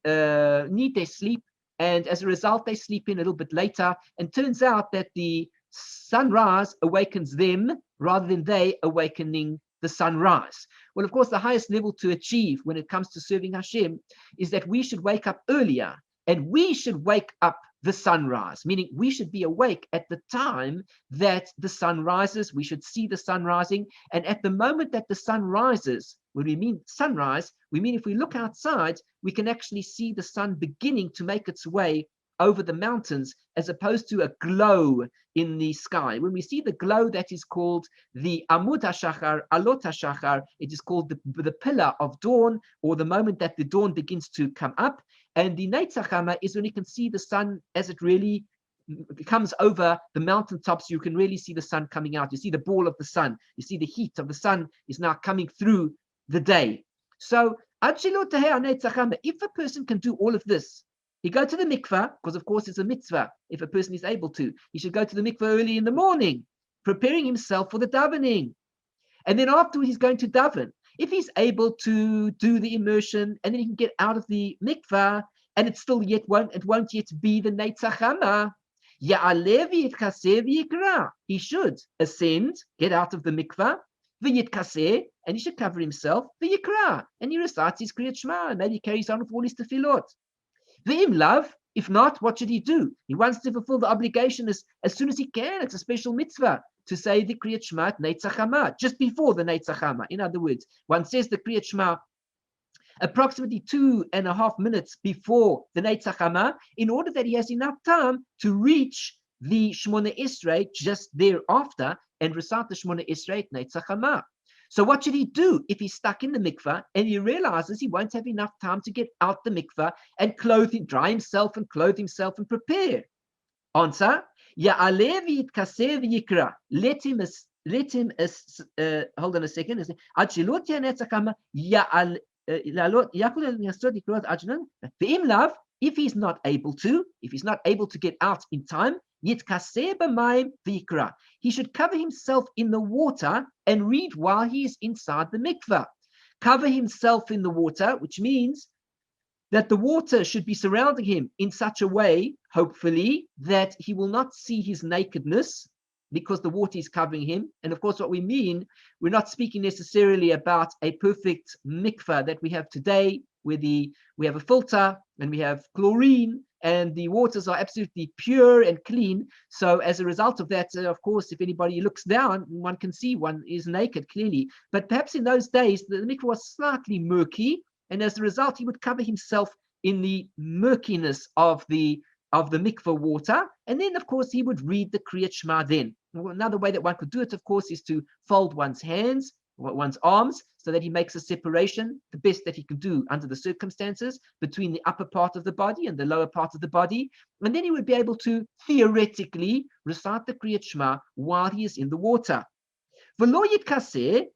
need their sleep, and as a result, they sleep in a little bit later. And turns out that the sunrise awakens them rather than they awakening the sunrise. Well, of course, the highest level to achieve when it comes to serving Hashem is that we should wake up earlier, and we should wake up the sunrise, meaning we should be awake at the time that the sun rises. We should see the sun rising. And at the moment that the sun rises, when we mean sunrise, we mean if we look outside, we can actually see the sun beginning to make its way over the mountains, as opposed to a glow in the sky. When we see the glow, that is called the Amud HaShachar, Alot HaShachar. It is called the pillar of dawn, or the moment that the dawn begins to come up. And the Neitzachama is when you can see the sun as it really comes over the mountaintops. You can really see the sun coming out. You see the ball of the sun. You see the heat of the sun is now coming through the day. So, if a person can do all of this, he go to the mikvah, because of course it's a mitzvah. If a person is able to, he should go to the mikvah early in the morning, preparing himself for the davening. And then afterwards he's going to daven. If he's able to do the immersion, and then he can get out of the mikvah, and it won't yet be the Neitzachama, he should ascend, get out of the mikvah, V'yitkaseh, and he should cover himself. V'yikra, and he recites his Kriyat Shema, and maybe he carries on with all his tefillot. V'im lav, if not, what should he do? He wants to fulfill the obligation as soon as he can. It's a special mitzvah to say the Kriyat Shema Netzach Hama, just before the Netzach Hama. In other words, one says the Kriyat Shema approximately 2.5 minutes before the Netzach Hama, in order that he has enough time to reach the Shmona Esrei just thereafter and recite the Shmona Esrei Netzach Hama. So what should he do if he's stuck in the mikvah and he realizes he won't have enough time to get out the mikvah and dry himself and clothe himself and prepare? Answer: Ya'aleh v'yitkaseh v'yikra. Let him hold on a second. Ad shelo tiyeh netzach hama ya'aleh. If he's not able to get out in time, he should cover himself in the water and read while he is inside the mikvah. Cover himself in the water, which means that the water should be surrounding him in such a way, hopefully, that he will not see his nakedness, because the water is covering him. And of course, what we mean, we're not speaking necessarily about a perfect mikvah that we have today, where we have a filter and we have chlorine and the waters are absolutely pure and clean. So as a result of that, of course, if anybody looks down, one can see one is naked clearly. But perhaps in those days, the mikvah was slightly murky, and as a result, he would cover himself in the murkiness of the mikvah water, and then of course he would read the Kriyat Shema then. Another way that one could do it, of course, is to fold one's arms, so that he makes a separation, the best that he can do under the circumstances, between the upper part of the body and the lower part of the body, and then he would be able to theoretically recite the Kriyat Shema while he is in the water. V'lo yitkaseh,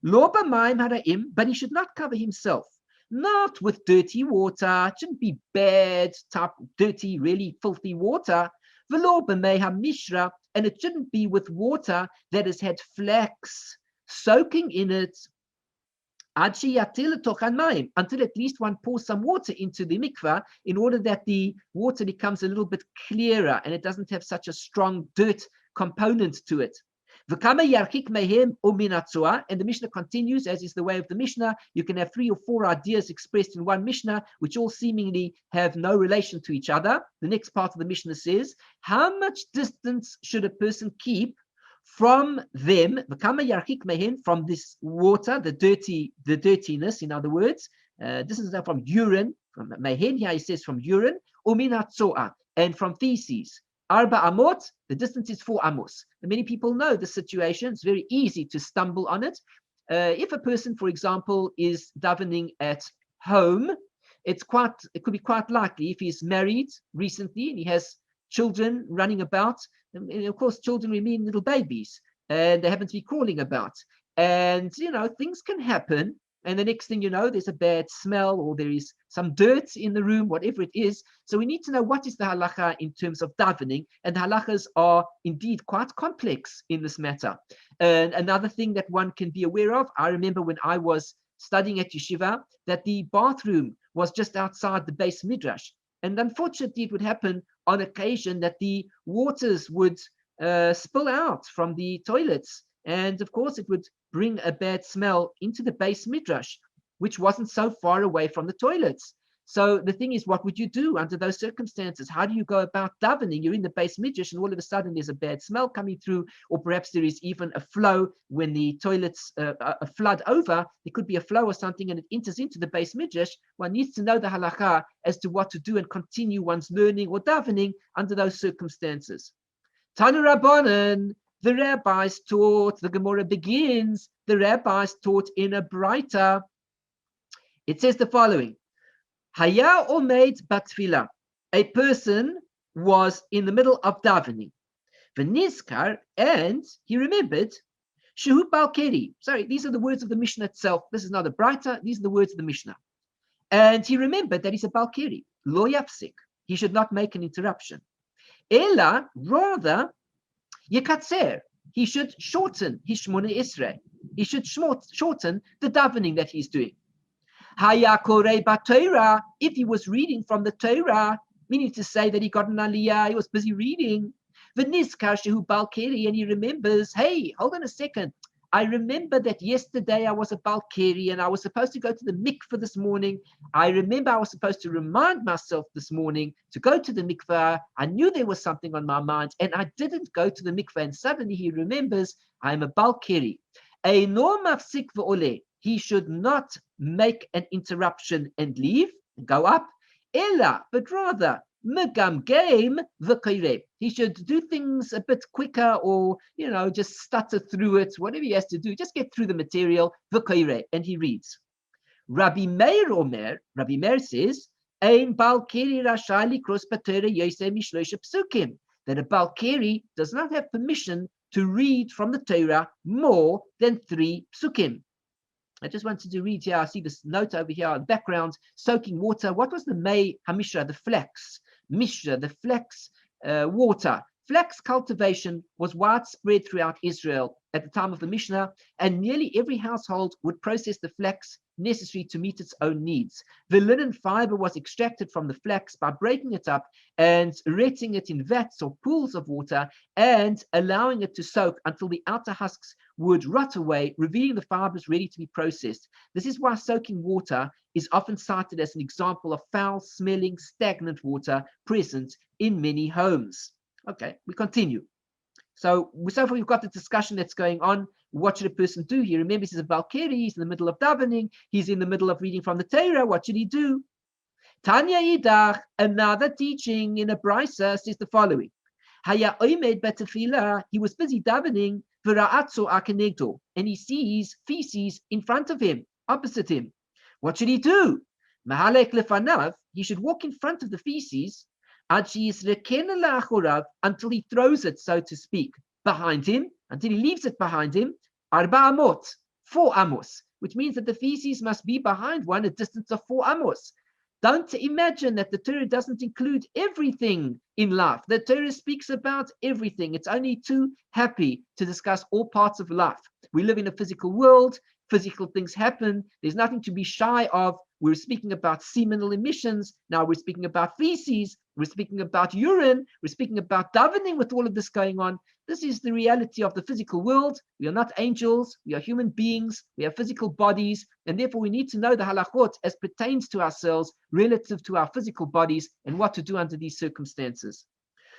lo b'mayim hara'im, but he should not cover himself. Not with dirty water. It shouldn't be bad, type dirty, really filthy water. Mishra, and it shouldn't be with water that has had flax soaking in it. Until at least one pours some water into the mikvah, in order that the water becomes a little bit clearer and it doesn't have such a strong dirt component to it. And the Mishnah continues, as is the way of the Mishnah. You can have 3 or 4 ideas expressed in one Mishnah, which all seemingly have no relation to each other. The next part of the Mishnah says, how much distance should a person keep from them, from this water, the dirtiness, in other words, this is now from urine, from mehen, here he says from urine, and from feces. Arba amot, the distance is 4 amos. And many people know the situation. It's very easy to stumble on it. If a person, for example, is davening at home, it could be quite likely, if he's married recently and he has children running about, and of course children we mean little babies, and they happen to be crawling about, and things can happen, and the next thing you know, there's a bad smell, or there is some dirt in the room, whatever it is. So we need to know what is the halacha in terms of davening, and the halachas are indeed quite complex in this matter. And another thing that one can be aware of, I remember when I was studying at yeshiva, that the bathroom was just outside the base midrash, and unfortunately it would happen on occasion that the waters would spill out from the toilets, and of course it would bring a bad smell into the base midrash, which wasn't so far away from the toilets. So the thing is, what would you do under those circumstances? How do you go about davening? You're in the base midrash and all of a sudden there's a bad smell coming through, or perhaps there is even a flow when the toilets flood over. There could be a flow or something and it enters into the base midrash. One needs to know the halacha as to what to do and continue one's learning or davening under those circumstances. Tanu Rabbanan, the rabbis taught, the Gemara begins, the rabbis taught in a Braita. It says the following: Haya omed batfila. A person was in the middle of davening. V'nizkar, and he remembered, Shehu Baal Keri. Sorry, these are the words of the Mishnah itself. This is not a Braita, these are the words of the Mishnah. And he remembered that he's a Baal Keri. Lo yafsik. He should not make an interruption. Ela, rather, Yekatzer, he should shorten his Shmona Esrei. He should shorten the davening that he's doing. Haya Korei Torah, if he was reading from the Torah, meaning to say that he got an aliyah, he was busy reading. V'nizkar shehu Baal Keri, and he remembers, hey, hold on a second, I remember that yesterday I was a Baal Keri and I was supposed to go to the Mikvah this morning. I remember I was supposed to remind myself this morning to go to the Mikvah. I knew there was something on my mind and I didn't go to the Mikvah. And suddenly he remembers I'm a Baal Keri. He should not make an interruption and leave, and go up. Ella, but rather, game the he should do things a bit quicker, or just stutter through it, whatever he has to do, just get through the material. The and he reads. Rabbi Meir says, Ein Baal Keri rashai likros b'Torah yoseh mishlosh psukim, that a Baal Keri does not have permission to read from the Torah more than 3 psukim. I just wanted to read here. I see this note over here in the background, soaking water. What was the May Hamisha, the flax? Mishra, the flax water. Flax cultivation was widespread throughout Israel at the time of the Mishnah, and nearly every household would process the flax necessary to meet its own needs. The linen fiber was extracted from the flax by breaking it up and retting it in vats or pools of water and allowing it to soak until the outer husks would rot away, revealing the fibers ready to be processed. This is why soaking water is often cited as an example of foul-smelling, stagnant water present in many homes. Okay, we continue. So far we've got the discussion that's going on. What should a person do? He remembers he's a Baal Keri, he's in the middle of davening, he's in the middle of reading from the Torah. What should he do? Tanya Yidach, another teaching in a brisa, says the following. Haya oimed betefila, he was busy davening, v'ra'atzo akenegdo, and he sees feces in front of him, opposite him. What should he do? Mahalek lefanav, he should walk in front of the feces, until he throws it, so to speak, behind him, until he leaves it behind him, 4 amos, which means that the feces must be behind one a distance of 4 amos. Don't imagine that the Torah doesn't include everything in life. The Torah speaks about everything. It's only too happy to discuss all parts of life. We live in a physical world. Physical things happen. There's nothing to be shy of. We're speaking about seminal emissions. Now we're speaking about feces. We're speaking about urine. We're speaking about davening with all of this going on. This is the reality of the physical world. We are not angels. We are human beings. We have physical bodies. And therefore, we need to know the halachot as pertains to ourselves relative to our physical bodies and what to do under these circumstances.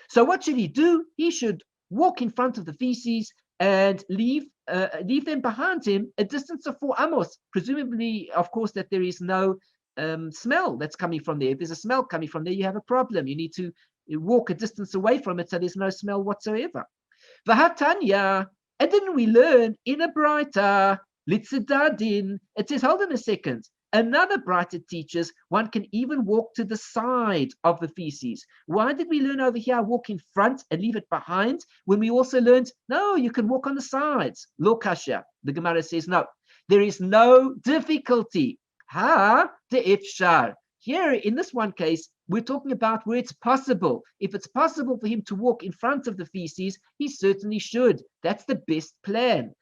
So what should he do? He should walk in front of the feces and leave them behind him a distance of 4 amos, presumably, of course, that there is no smell that's coming from there. If there's a smell coming from there, you have a problem. You need to walk a distance away from it so there's no smell whatsoever. Vahatanya, and didn't we learn in a brighter litzedadin? It says, hold on a second. Another brighter teaches one can even walk to the side of the feces. Why did we learn over here walk in front and leave it behind when we also learned, no, you can walk on the sides? Lo kasha. The Gemara says, no, there is no difficulty. Ha de ifshar. Here in this one case, we're talking about where it's possible. If it's possible for him to walk in front of the feces, he certainly should. That's the best plan.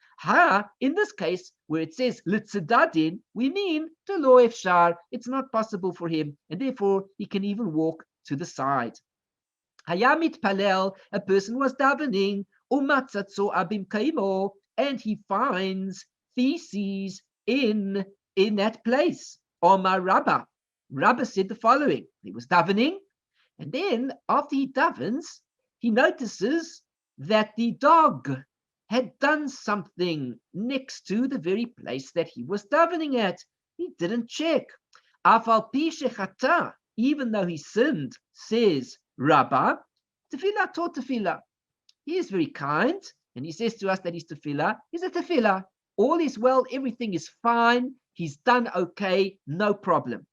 In this case, where it says litzedadin, we mean to lo efshar. It's not possible for him, and therefore he can even walk to the side. Hayamit palel, a person was davening, umatzatzo abim kaimo, and he finds feces in that place. Omar Rabbah. Rabbah said the following. He was davening, and then after he davens, he notices that the dog had done something next to the very place that he was davening at. He didn't check. Afal pi shechata, even though he sinned, says Rabbah, tefillah taught tefillah. He is very kind, and he says to us that his tefillah is a tefillah. All is well, everything is fine, he's done okay, no problem.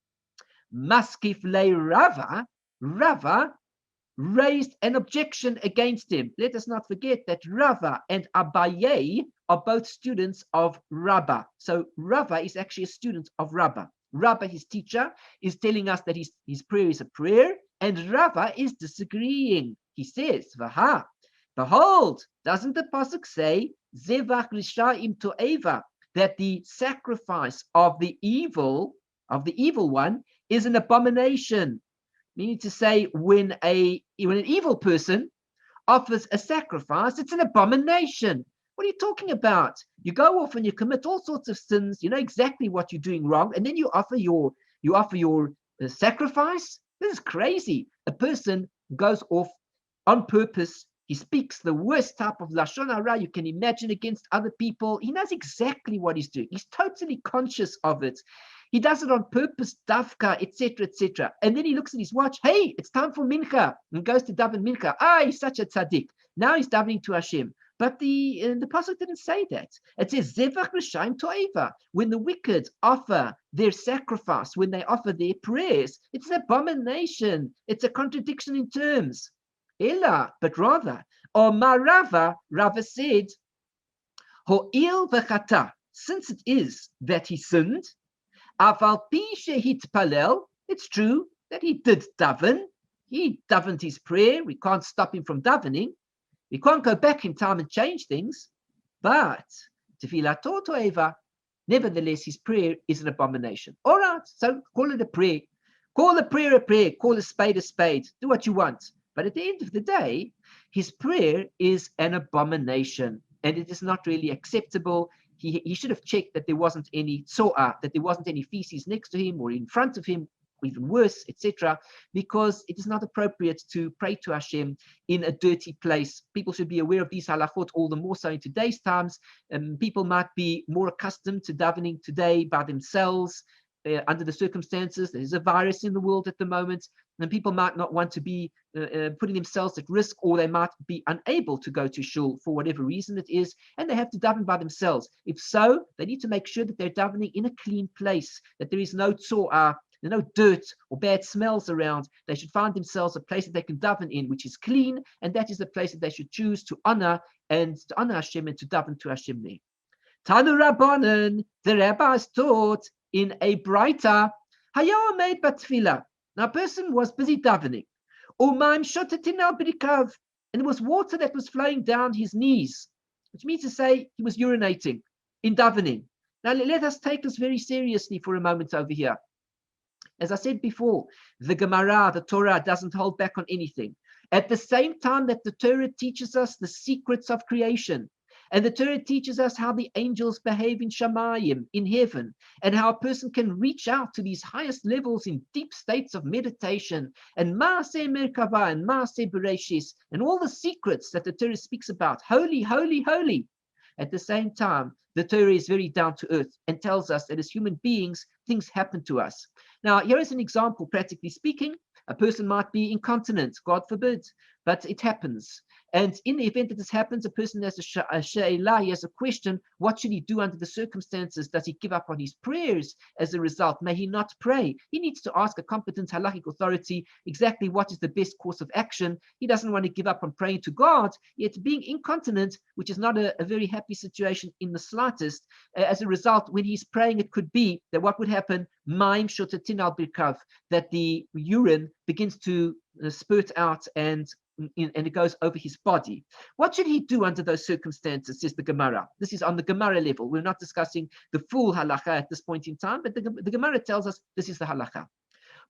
Maskif le Rava, Rava raised an objection against him. Let us not forget that Rava and Abaye are both students of Rabbah. So Rava is actually a student of Rabbah. Rabbah, his teacher, is telling us that his prayer is a prayer, and Rava is disagreeing. He says, Vaha, behold, doesn't the pasuk say, Zevach Risha'im To'eva, that the sacrifice of the evil one is an abomination? Meaning to say, when an evil person offers a sacrifice, it's an abomination. What are you talking about? You go off and you commit all sorts of sins. You know exactly what you're doing wrong, and then you offer your sacrifice. This is crazy. A person goes off on purpose. He speaks the worst type of lashon hara you can imagine against other people. He knows exactly what he's doing. He's totally conscious of it. He does it on purpose, dafka, etc., etc. And then he looks at his watch. Hey, it's time for mincha, and goes to daven mincha. He's such a tzaddik. Now he's davening to Hashem. But the pasuk didn't say that. It says zevach l'shaim to'eva. When the wicked offer their sacrifice, when they offer their prayers, it's an abomination. It's a contradiction in terms. Ella, but rather, Rava said, Ho'il v'chata, since it is that he sinned, aval pi shehitpalel, it's true that he did daven. He davened his prayer. We can't stop him from davening. We can't go back in time and change things. But tefilato to'eva, nevertheless, his prayer is an abomination. All right, so call it a prayer. Call a prayer a prayer. Call a spade a spade. Do what you want. But at the end of the day, his prayer is an abomination, and it is not really acceptable. He should have checked that there wasn't any Seah, that there wasn't any feces next to him or in front of him, or even worse, etc., because it is not appropriate to pray to Hashem in a dirty place. People should be aware of these halachot, all the more so in today's times. People might be more accustomed to davening today by themselves, under the circumstances. There's a virus in the world at the moment, and people might not want to be putting themselves at risk, or they might be unable to go to shul for whatever reason it is, and they have to daven by themselves. If so, they need to make sure that they're davening in a clean place, that there is no tzo'ah, no dirt or bad smells around. They should find themselves a place that they can daven in, which is clean, and that is the place that they should choose to honor Hashem and to daven to Hashem there. Tanu Rabbanan, the rabbis taught in a braita, Hayah made batfila. Now, a person was busy davening. Umaim shotetin al birikav, and there was water that was flowing down his knees, which means to say he was urinating in davening. Now, let us take this very seriously for a moment over here. As I said before, the Gemara, the Torah, doesn't hold back on anything. At the same time that the Torah teaches us the secrets of creation, and the Torah teaches us how the angels behave in Shamayim, in heaven, and how a person can reach out to these highest levels in deep states of meditation, and Maaseh Merkava, and Maaseh Bereshis, and all the secrets that the Torah speaks about. Holy, holy, holy. At the same time, the Torah is very down to earth and tells us that as human beings, things happen to us. Now, here is an example, practically speaking. A person might be incontinent, God forbid, but it happens. And in the event that this happens, a person has a she'elah, he has a question: what should he do under the circumstances? Does he give up on his prayers as a result? May he not pray? He needs to ask a competent halachic authority exactly what is the best course of action. He doesn't want to give up on praying to God, yet being incontinent, which is not a very happy situation in the slightest. As a result, when he's praying, it could be that what would happen, maim shotetin al birkav, that the urine begins to spurt out and it goes over his body. What should he do under those circumstances, says the Gemara? This is on the Gemara level. We're not discussing the full halacha at this point in time, but the Gemara tells us this is the halacha.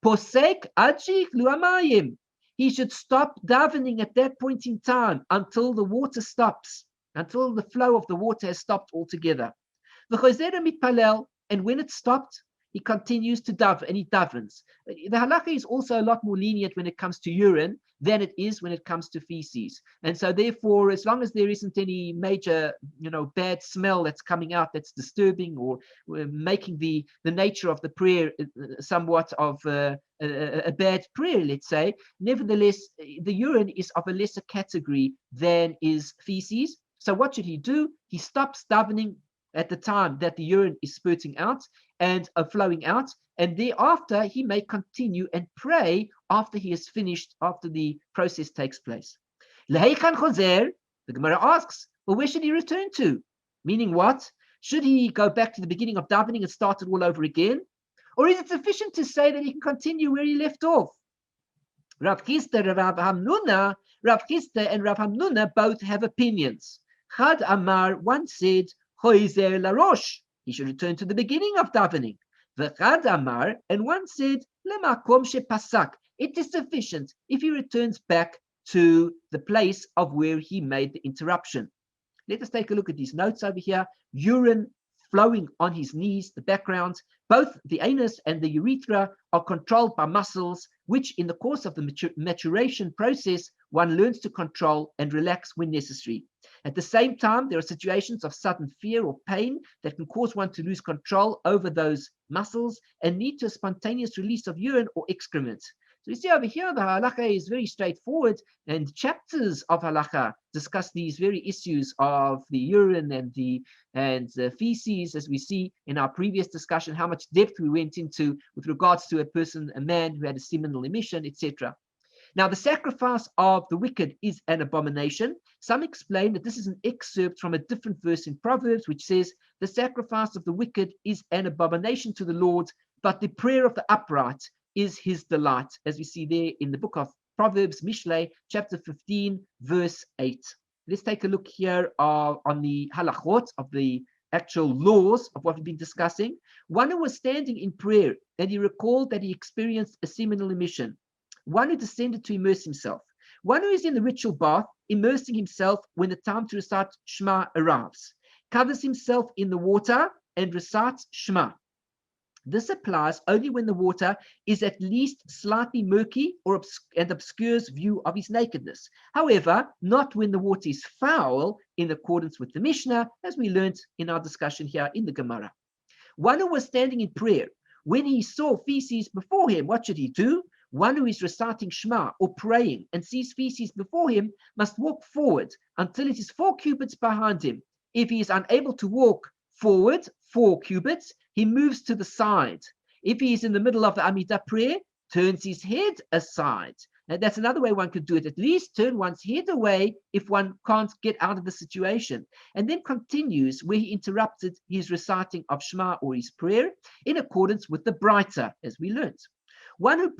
Posek ajik luamayim. He should stop davening at that point in time until the water stops, until the flow of the water has stopped altogether. And when it stopped, he continues to daven, and he davens. The halakha is also a lot more lenient when it comes to urine than it is when it comes to feces. And so therefore, as long as there isn't any major, bad smell that's coming out that's disturbing or making the nature of the prayer somewhat of a bad prayer, let's say, nevertheless, the urine is of a lesser category than is feces. So what should he do? He stops davening at the time that the urine is spurting out and flowing out, and thereafter he may continue and pray after he is finished, after the process takes place. Leheichan chozer, the Gemara asks, well, where should he return to? Meaning what? Should he go back to the beginning of davening and start it all over again? Or is it sufficient to say that he can continue where he left off? Rav Chisda and Rav Hamnuna both have opinions. Chad Amar, one said, Choizer larosh, he should return to the beginning of davening. V'chad Amar, and one said, Lemakom shepasak, it is sufficient if he returns back to the place of where he made the interruption. Let us take a look at these notes over here. Urine flowing on his knees, the background. Both the anus and the urethra are controlled by muscles, which in the course of the maturation process, one learns to control and relax when necessary. At the same time, there are situations of sudden fear or pain that can cause one to lose control over those muscles and lead to a spontaneous release of urine or excrement. So you see over here, the halacha is very straightforward, and chapters of halacha discuss these very issues of the urine and the feces, as we see in our previous discussion, how much depth we went into with regards to a man who had a seminal emission, etc. Now, the sacrifice of the wicked is an abomination. Some explain that this is an excerpt from a different verse in Proverbs, which says, the sacrifice of the wicked is an abomination to the Lord, but the prayer of the upright is his delight, as we see there in the book of Proverbs, Mishlei, chapter 15, verse 8. Let's take a look here on the halachot of the actual laws of what we've been discussing. One who was standing in prayer and he recalled that he experienced a seminal emission. One who descended to immerse himself. One who is in the ritual bath, immersing himself when the time to recite Shema arrives. Covers himself in the water and recites Shema. This applies only when the water is at least slightly murky and obscures view of his nakedness. However, not when the water is foul, in accordance with the Mishnah, as we learned in our discussion here in the Gemara. One who was standing in prayer, when he saw feces before him, what should he do? One who is reciting Shema or praying and sees feces before him must walk forward until it is 4 cubits behind him. If he is unable to walk forward 4 cubits, he moves to the side. If he is in the middle of the Amidah prayer, turns his head aside. And that's another way one could do it. At least turn one's head away if one can't get out of the situation. And then continues where he interrupted his reciting of Shema or his prayer in accordance with the Breita, as we learned. One who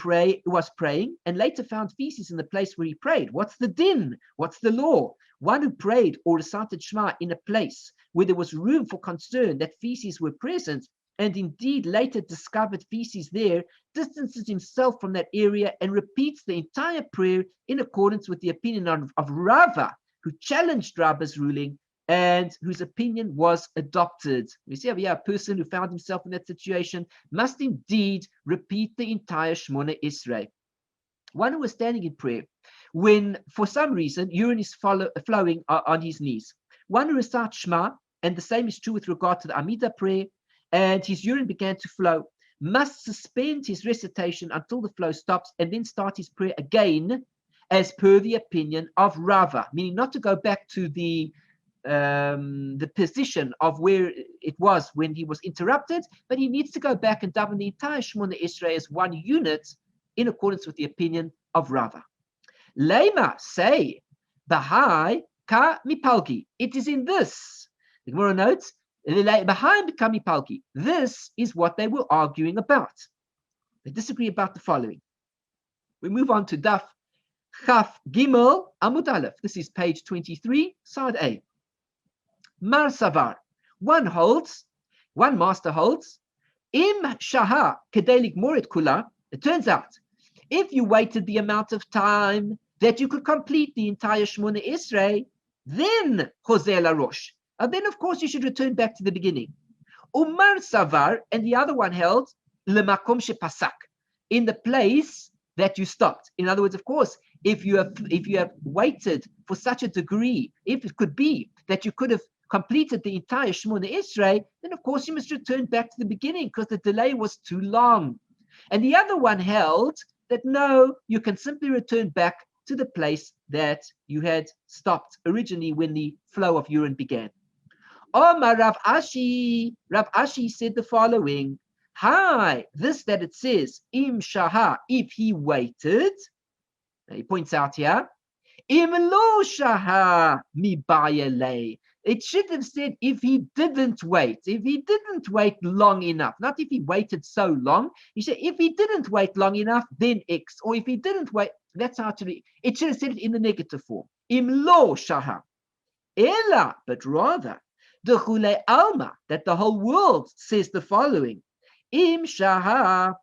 was praying and later found feces in the place where he prayed. What's the din? What's the law? One who prayed or recited Shema in a place where there was room for concern that feces were present, and indeed later discovered feces there, distances himself from that area and repeats the entire prayer in accordance with the opinion of Rava, who challenged Rabba's ruling and whose opinion was adopted. We see over here a person who found himself in that situation must indeed repeat the entire Shmona Esrei. One who was standing in prayer when, for some reason, urine is flowing on his knees. One who recites Shema, and the same is true with regard to the Amidah prayer, and his urine began to flow, must suspend his recitation until the flow stops and then start his prayer again, as per the opinion of Rava, meaning not to go back to the position of where it was when he was interrupted, but he needs to go back and daven the entire Shmona Esrei as one unit in accordance with the opinion of Rava. Lema say, Bahai ka mipalki. It is in this. The Gemara notes, this is what they were arguing about. They disagree about the following. We move on to Daf Chaf Gimel Amud Aleph. This is page 23, side A. Mar Savar. One master holds, Im Shaha Kedelik Morit Kula. It turns out, if you waited the amount of time that you could complete the entire Shmona Esrei, then Choser LaRosh. And then, of course, you should return back to the beginning. Umar Savar, and the other one held, Lemakom Shepasak, in the place that you stopped. In other words, of course, if you have waited for such a degree, if it could be that you could have completed the entire Shmona Esrei, then of course you must return back to the beginning because the delay was too long. And the other one held that no, you can simply return back to the place that you had stopped originally when the flow of urine began. Omar Rav Ashi said the following, hi, this that it says, Im Shaha, if he waited, he points out here, Im Lo Shaha mi bayale. It should have said if he didn't wait long enough, not if he waited so long. He said if he didn't wait long enough, then X, or if he didn't wait, that's how to read. It should have said it in the negative form. Im Lo Shaha. Ella, but rather, the Chule Alma, that the whole world says the following. Im Shaha.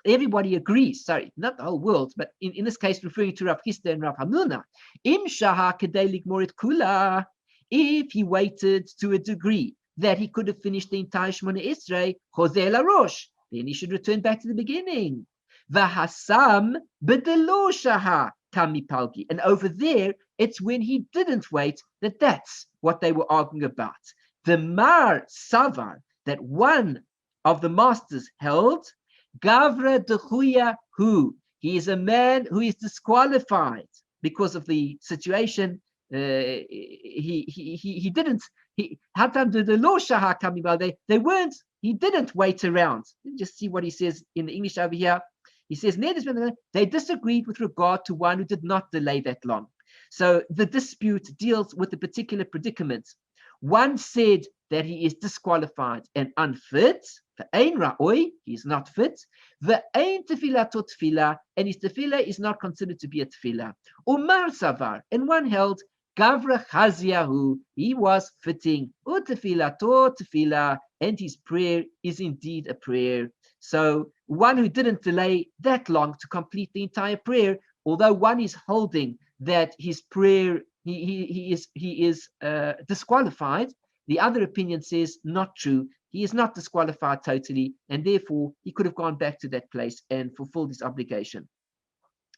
Everybody agrees, sorry, not the whole world, but in this case referring to Rav Chisda and Rav Hamnuna. Im Shaha Kedei Ligmor et Kula. If he waited to a degree that he could have finished the entire Shemona Esrei, Chozer LaRosh, then he should return back to the beginning. V'hasam b'delo shaha kami palgi. And over there, it's when he didn't wait that's what they were arguing about. The Mar Savar, that one of the masters held, Gavra dechuya hu. He is a man who is disqualified because of the situation. He didn't. Hatam de lo shaha kami palgi. They weren't. He didn't wait around. Just see what he says in the English over here. He says, they disagreed with regard to one who did not delay that long. So the dispute deals with a particular predicament. One said that he is disqualified and unfit. Ve'ein ra'oi, he is not fit. Ve'ein tefillah to tefillah, and his tefillah is not considered to be a tefillah. Umar savar, and one held, Gavra chaziyahu, he was fitting. Utefillah to tefillah, and his prayer is indeed a prayer. So one who didn't delay that long to complete the entire prayer, although one is holding that his prayer, he is disqualified, the other opinion says not true. He is not disqualified totally, and therefore he could have gone back to that place and fulfilled his obligation.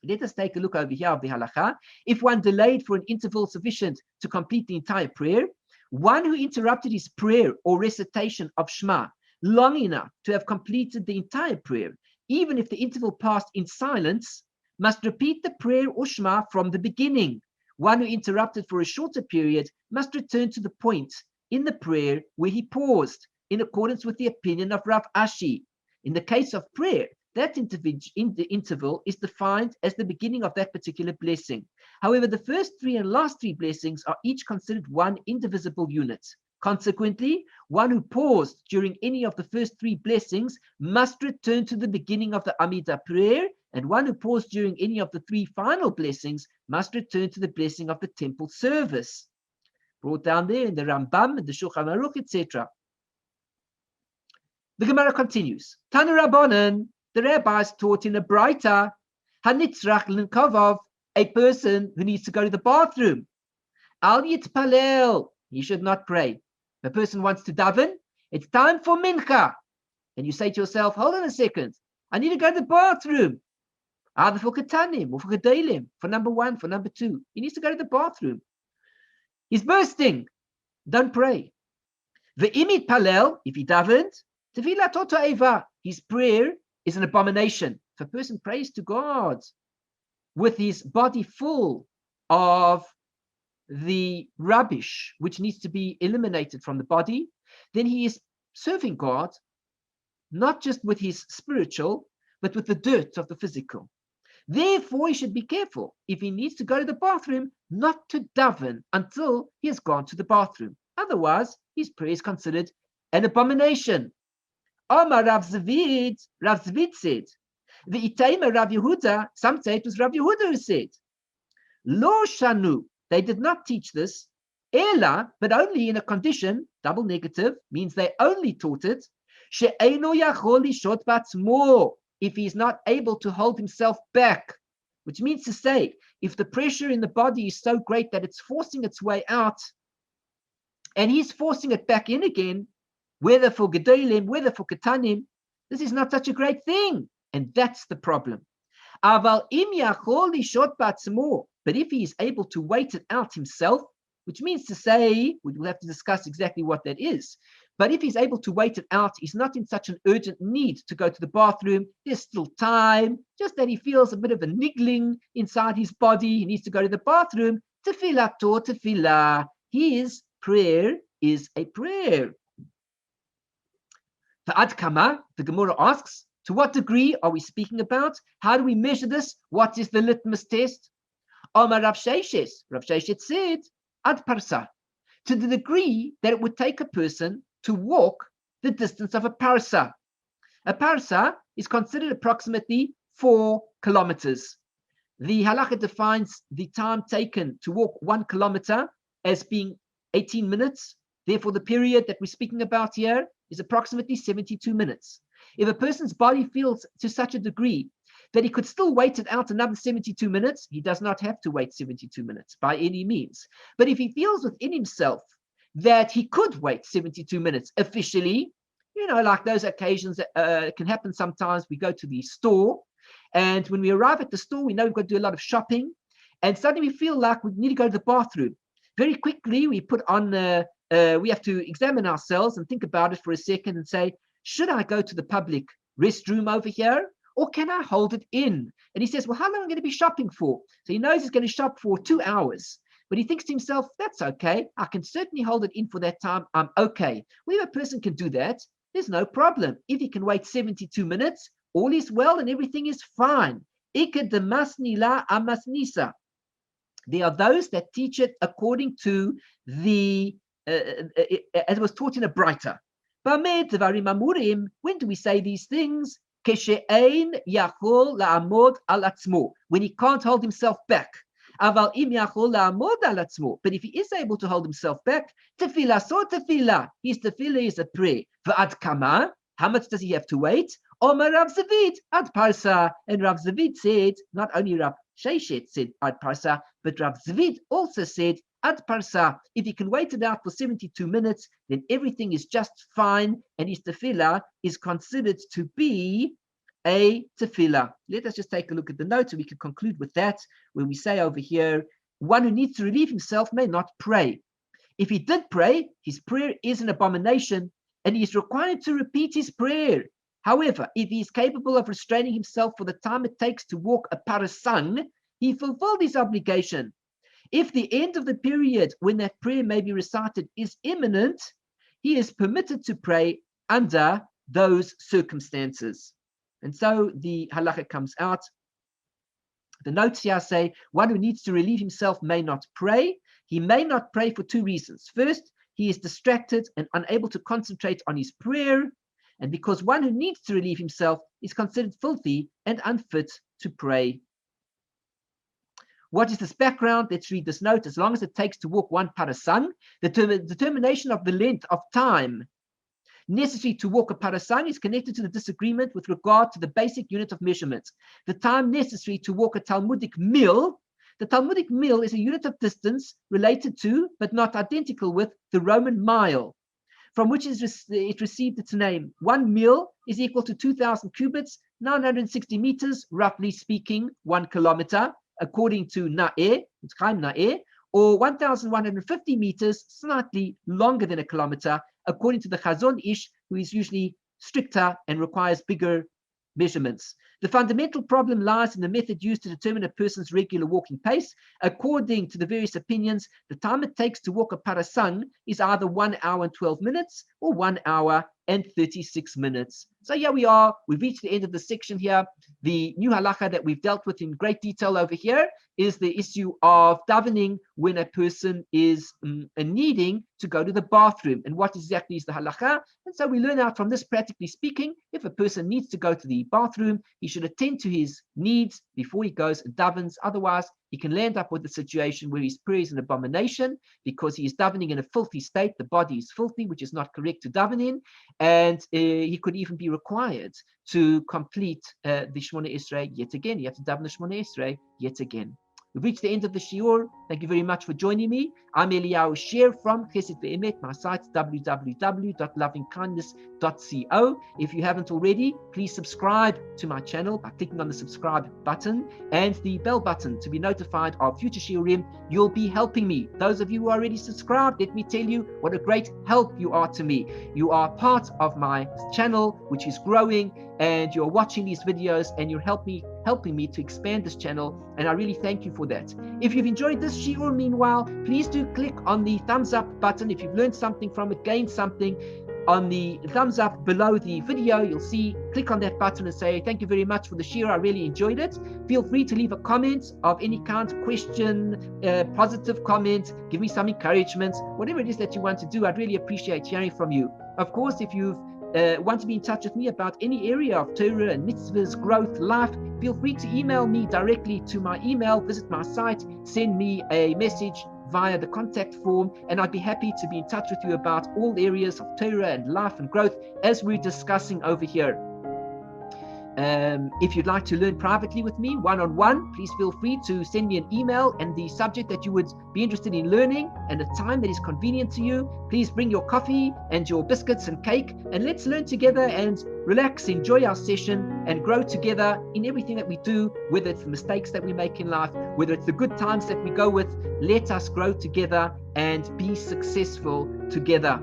Let us take a look over here of the halacha. If one delayed for an interval sufficient to complete the entire prayer, one who interrupted his prayer or recitation of Shema long enough to have completed the entire prayer, even if the interval passed in silence, must repeat the prayer or Shema from the beginning. One who interrupted for a shorter period must return to the point in the prayer where he paused, in accordance with the opinion of Rav Ashi. In the case of prayer, that interval is defined as the beginning of that particular blessing. However, the first three and last three blessings are each considered one indivisible unit. Consequently, one who paused during any of the first three blessings must return to the beginning of the Amidah prayer, and one who paused during any of the three final blessings must return to the blessing of the temple service. Brought down there in the Rambam and the Shulchan Aruch, etc. The Gemara continues. Tanu Rabbanan, the rabbis taught in a Braita, Hanitzrach Linkavov, a person who needs to go to the bathroom. Al Yitpalel, he should not pray. If a person wants to daven, it's time for mincha. And you say to yourself, hold on a second, I need to go to the bathroom. Either for ketanim or for gedolim, for number one, for number two. He needs to go to the bathroom. He's bursting. Don't pray. Ve'imit palel, if he davened, tefillah toto eva, his prayer is an abomination. If a person prays to God with his body full of the rubbish which needs to be eliminated from the body, then he is serving God not just with his spiritual, but with the dirt of the physical. Therefore, he should be careful if he needs to go to the bathroom not to daven until he has gone to the bathroom. Otherwise, his prayer is considered an abomination. Omar Rav Zvid said, the Itaima Rav Yehuda, some say it was Rav Yehuda who said, Lo Shanu, they did not teach this, Ela, but only in a condition, double negative, means they only taught it, She'eino yachol lishot batzmo, if he is not able to hold himself back, which means to say, if the pressure in the body is so great that it's forcing its way out, and he's forcing it back in again, whether for gedolim, whether for ketanim, this is not such a great thing, and that's the problem. Aval im yachol lishot batzmo, but if he is able to wait it out himself, which means to say, we'll have to discuss exactly what that is. But if he's able to wait it out, he's not in such an urgent need to go to the bathroom. There's still time, just that he feels a bit of a niggling inside his body. He needs to go to the bathroom. Tefillah to tefillah. His prayer is a prayer. For Ad Kama, the Gemara asks, to what degree are we speaking about? How do we measure this? What is the litmus test? Omar Rav Sheshet. Rav Sheshet said, Ad Parsa, to the degree that it would take a person to walk the distance of a parsa. A parsa is considered approximately 4 kilometers. The halakha defines the time taken to walk 1 kilometer as being 18 minutes. Therefore, the period that we're speaking about here is approximately 72 minutes. If a person's body feels to such a degree that he could still wait it out another 72 minutes. He does not have to wait 72 minutes by any means. But if he feels within himself that he could wait 72 minutes officially, like those occasions that can happen sometimes. We go to the store, and when we arrive at the store, we know we've got to do a lot of shopping, and suddenly we feel like we need to go to the bathroom. Very quickly, we put on, we have to examine ourselves and think about it for a second and say, should I go to the public restroom over here, or can I hold it in? And he says, well, how long am I going to be shopping for? So he knows he's going to shop for 2 hours. But he thinks to himself, that's okay. I can certainly hold it in for that time. I'm okay. Well, if a person can do that, there's no problem. If he can wait 72 minutes, all is well and everything is fine. There are those that teach it according to the, as was taught in a Braita. When do we say these things? When he can't hold himself back. But if he is able to hold himself back, tefillah, his tefillah is a prayer. How much does he have to wait? Omar Rav Zavid ad parsa. And Rav Zavid said, not only Rav Sheshet said ad parsa, but Rav Zavid also said ad parsa. If he can wait it out for 72 minutes, then everything is just fine, and his tefillah is considered to be a tefillah. Let us just take a look at the notes, and we can conclude with that, where we say over here, one who needs to relieve himself may not pray. If he did pray, his prayer is an abomination, and he is required to repeat his prayer. However, if he is capable of restraining himself for the time it takes to walk a parasang, he fulfilled his obligation. If the end of the period when that prayer may be recited is imminent, he is permitted to pray under those circumstances. And so the halakha comes out. The notes here say, one who needs to relieve himself may not pray. He may not pray for 2 reasons. First, he is distracted and unable to concentrate on his prayer, and because one who needs to relieve himself is considered filthy and unfit to pray. What is this background? Let's read this note. As long as it takes to walk 1 parasang, the determination of the length of time necessary to walk a parasang is connected to the disagreement with regard to the basic unit of measurement. The time necessary to walk a Talmudic mil. The Talmudic mil is a unit of distance related to, but not identical with, the Roman mile, from which it received its name. 1 mil is equal to 2,000 cubits, 960 meters, roughly speaking, 1 kilometer, according to Na'eh, it's Chaim Na'eh, or 1,150 meters, slightly longer than a kilometer, according to the Chazon Ish, who is usually stricter and requires bigger measurements. The fundamental problem lies in the method used to determine a person's regular walking pace. According to the various opinions, the time it takes to walk a parasang is either 1 hour and 12 minutes or 1 hour and 36 minutes. So here we are. We've reached the end of the section here. The new halakha that we've dealt with in great detail over here is the issue of davening when a person is needing to go to the bathroom, and what exactly is the halakha. And so we learn out from this, practically speaking, if a person needs to go to the bathroom, he should attend to his needs before he goes and davens. Otherwise, he can land up with a situation where his prayer is an abomination because he is davening in a filthy state. The body is filthy, which is not correct to daven in, and he could even be required to complete the Shmona Esrei yet again. You have to daven the Shmona Esrei yet again. We've reached the end of the shiur. Thank you very much for joining me. I'm Eliyahu Sher from Chesed Ve'emet. My site is www.lovingkindness.co. If you haven't already, please subscribe to my channel by clicking on the subscribe button and the bell button to be notified of future shiurim. You'll be helping me. Those of you who are already subscribed, let me tell you what a great help you are to me. You are part of my channel, which is growing, and you're watching these videos and you're helping me to expand this channel, and I really thank you for that. If you've enjoyed this shiur, meanwhile, please do click on the thumbs up button. If you've learned something from it, gained something, on the thumbs up below the video, you'll see, click on that button and say, thank you very much for the shiur, I really enjoyed it. Feel free to leave a comment of any kind, question, positive comment, give me some encouragement, whatever it is that you want to do. I'd really appreciate hearing from you. Of course, if you want to be in touch with me about any area of Torah and mitzvahs, growth, life, feel free to email me directly to my email, visit my site, send me a message via the contact form, and I'd be happy to be in touch with you about all areas of Torah and life and growth as we're discussing over here. If you'd like to learn privately with me, one-on-one, please feel free to send me an email and the subject that you would be interested in learning and a time that is convenient to you. Please bring your coffee and your biscuits and cake, and let's learn together and relax, enjoy our session, and grow together in everything that we do, whether it's the mistakes that we make in life, whether it's the good times that we go with. Let us grow together and be successful together.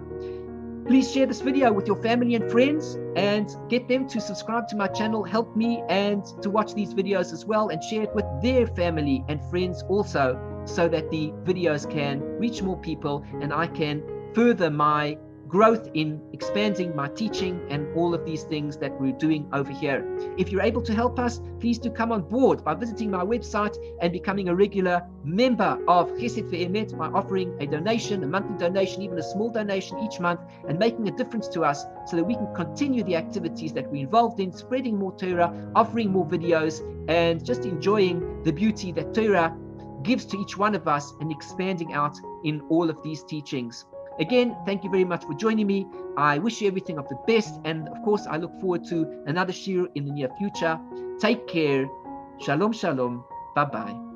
Please share this video with your family and friends and get them to subscribe to my channel. Help me and to watch these videos as well, and share it with their family and friends also, so that the videos can reach more people and I can further my growth in expanding my teaching and all of these things that we're doing over here. If you're able to help us, please do come on board by visiting my website and becoming a regular member of Chesed Ve'emet by offering a donation, a monthly donation, even a small donation each month, and making a difference to us so that we can continue the activities that we're involved in, spreading more Torah, offering more videos, and just enjoying the beauty that Torah gives to each one of us and expanding out in all of these teachings. Again, thank you very much for joining me. I wish you everything of the best. And of course, I look forward to another shiur in the near future. Take care. Shalom, shalom. Bye-bye.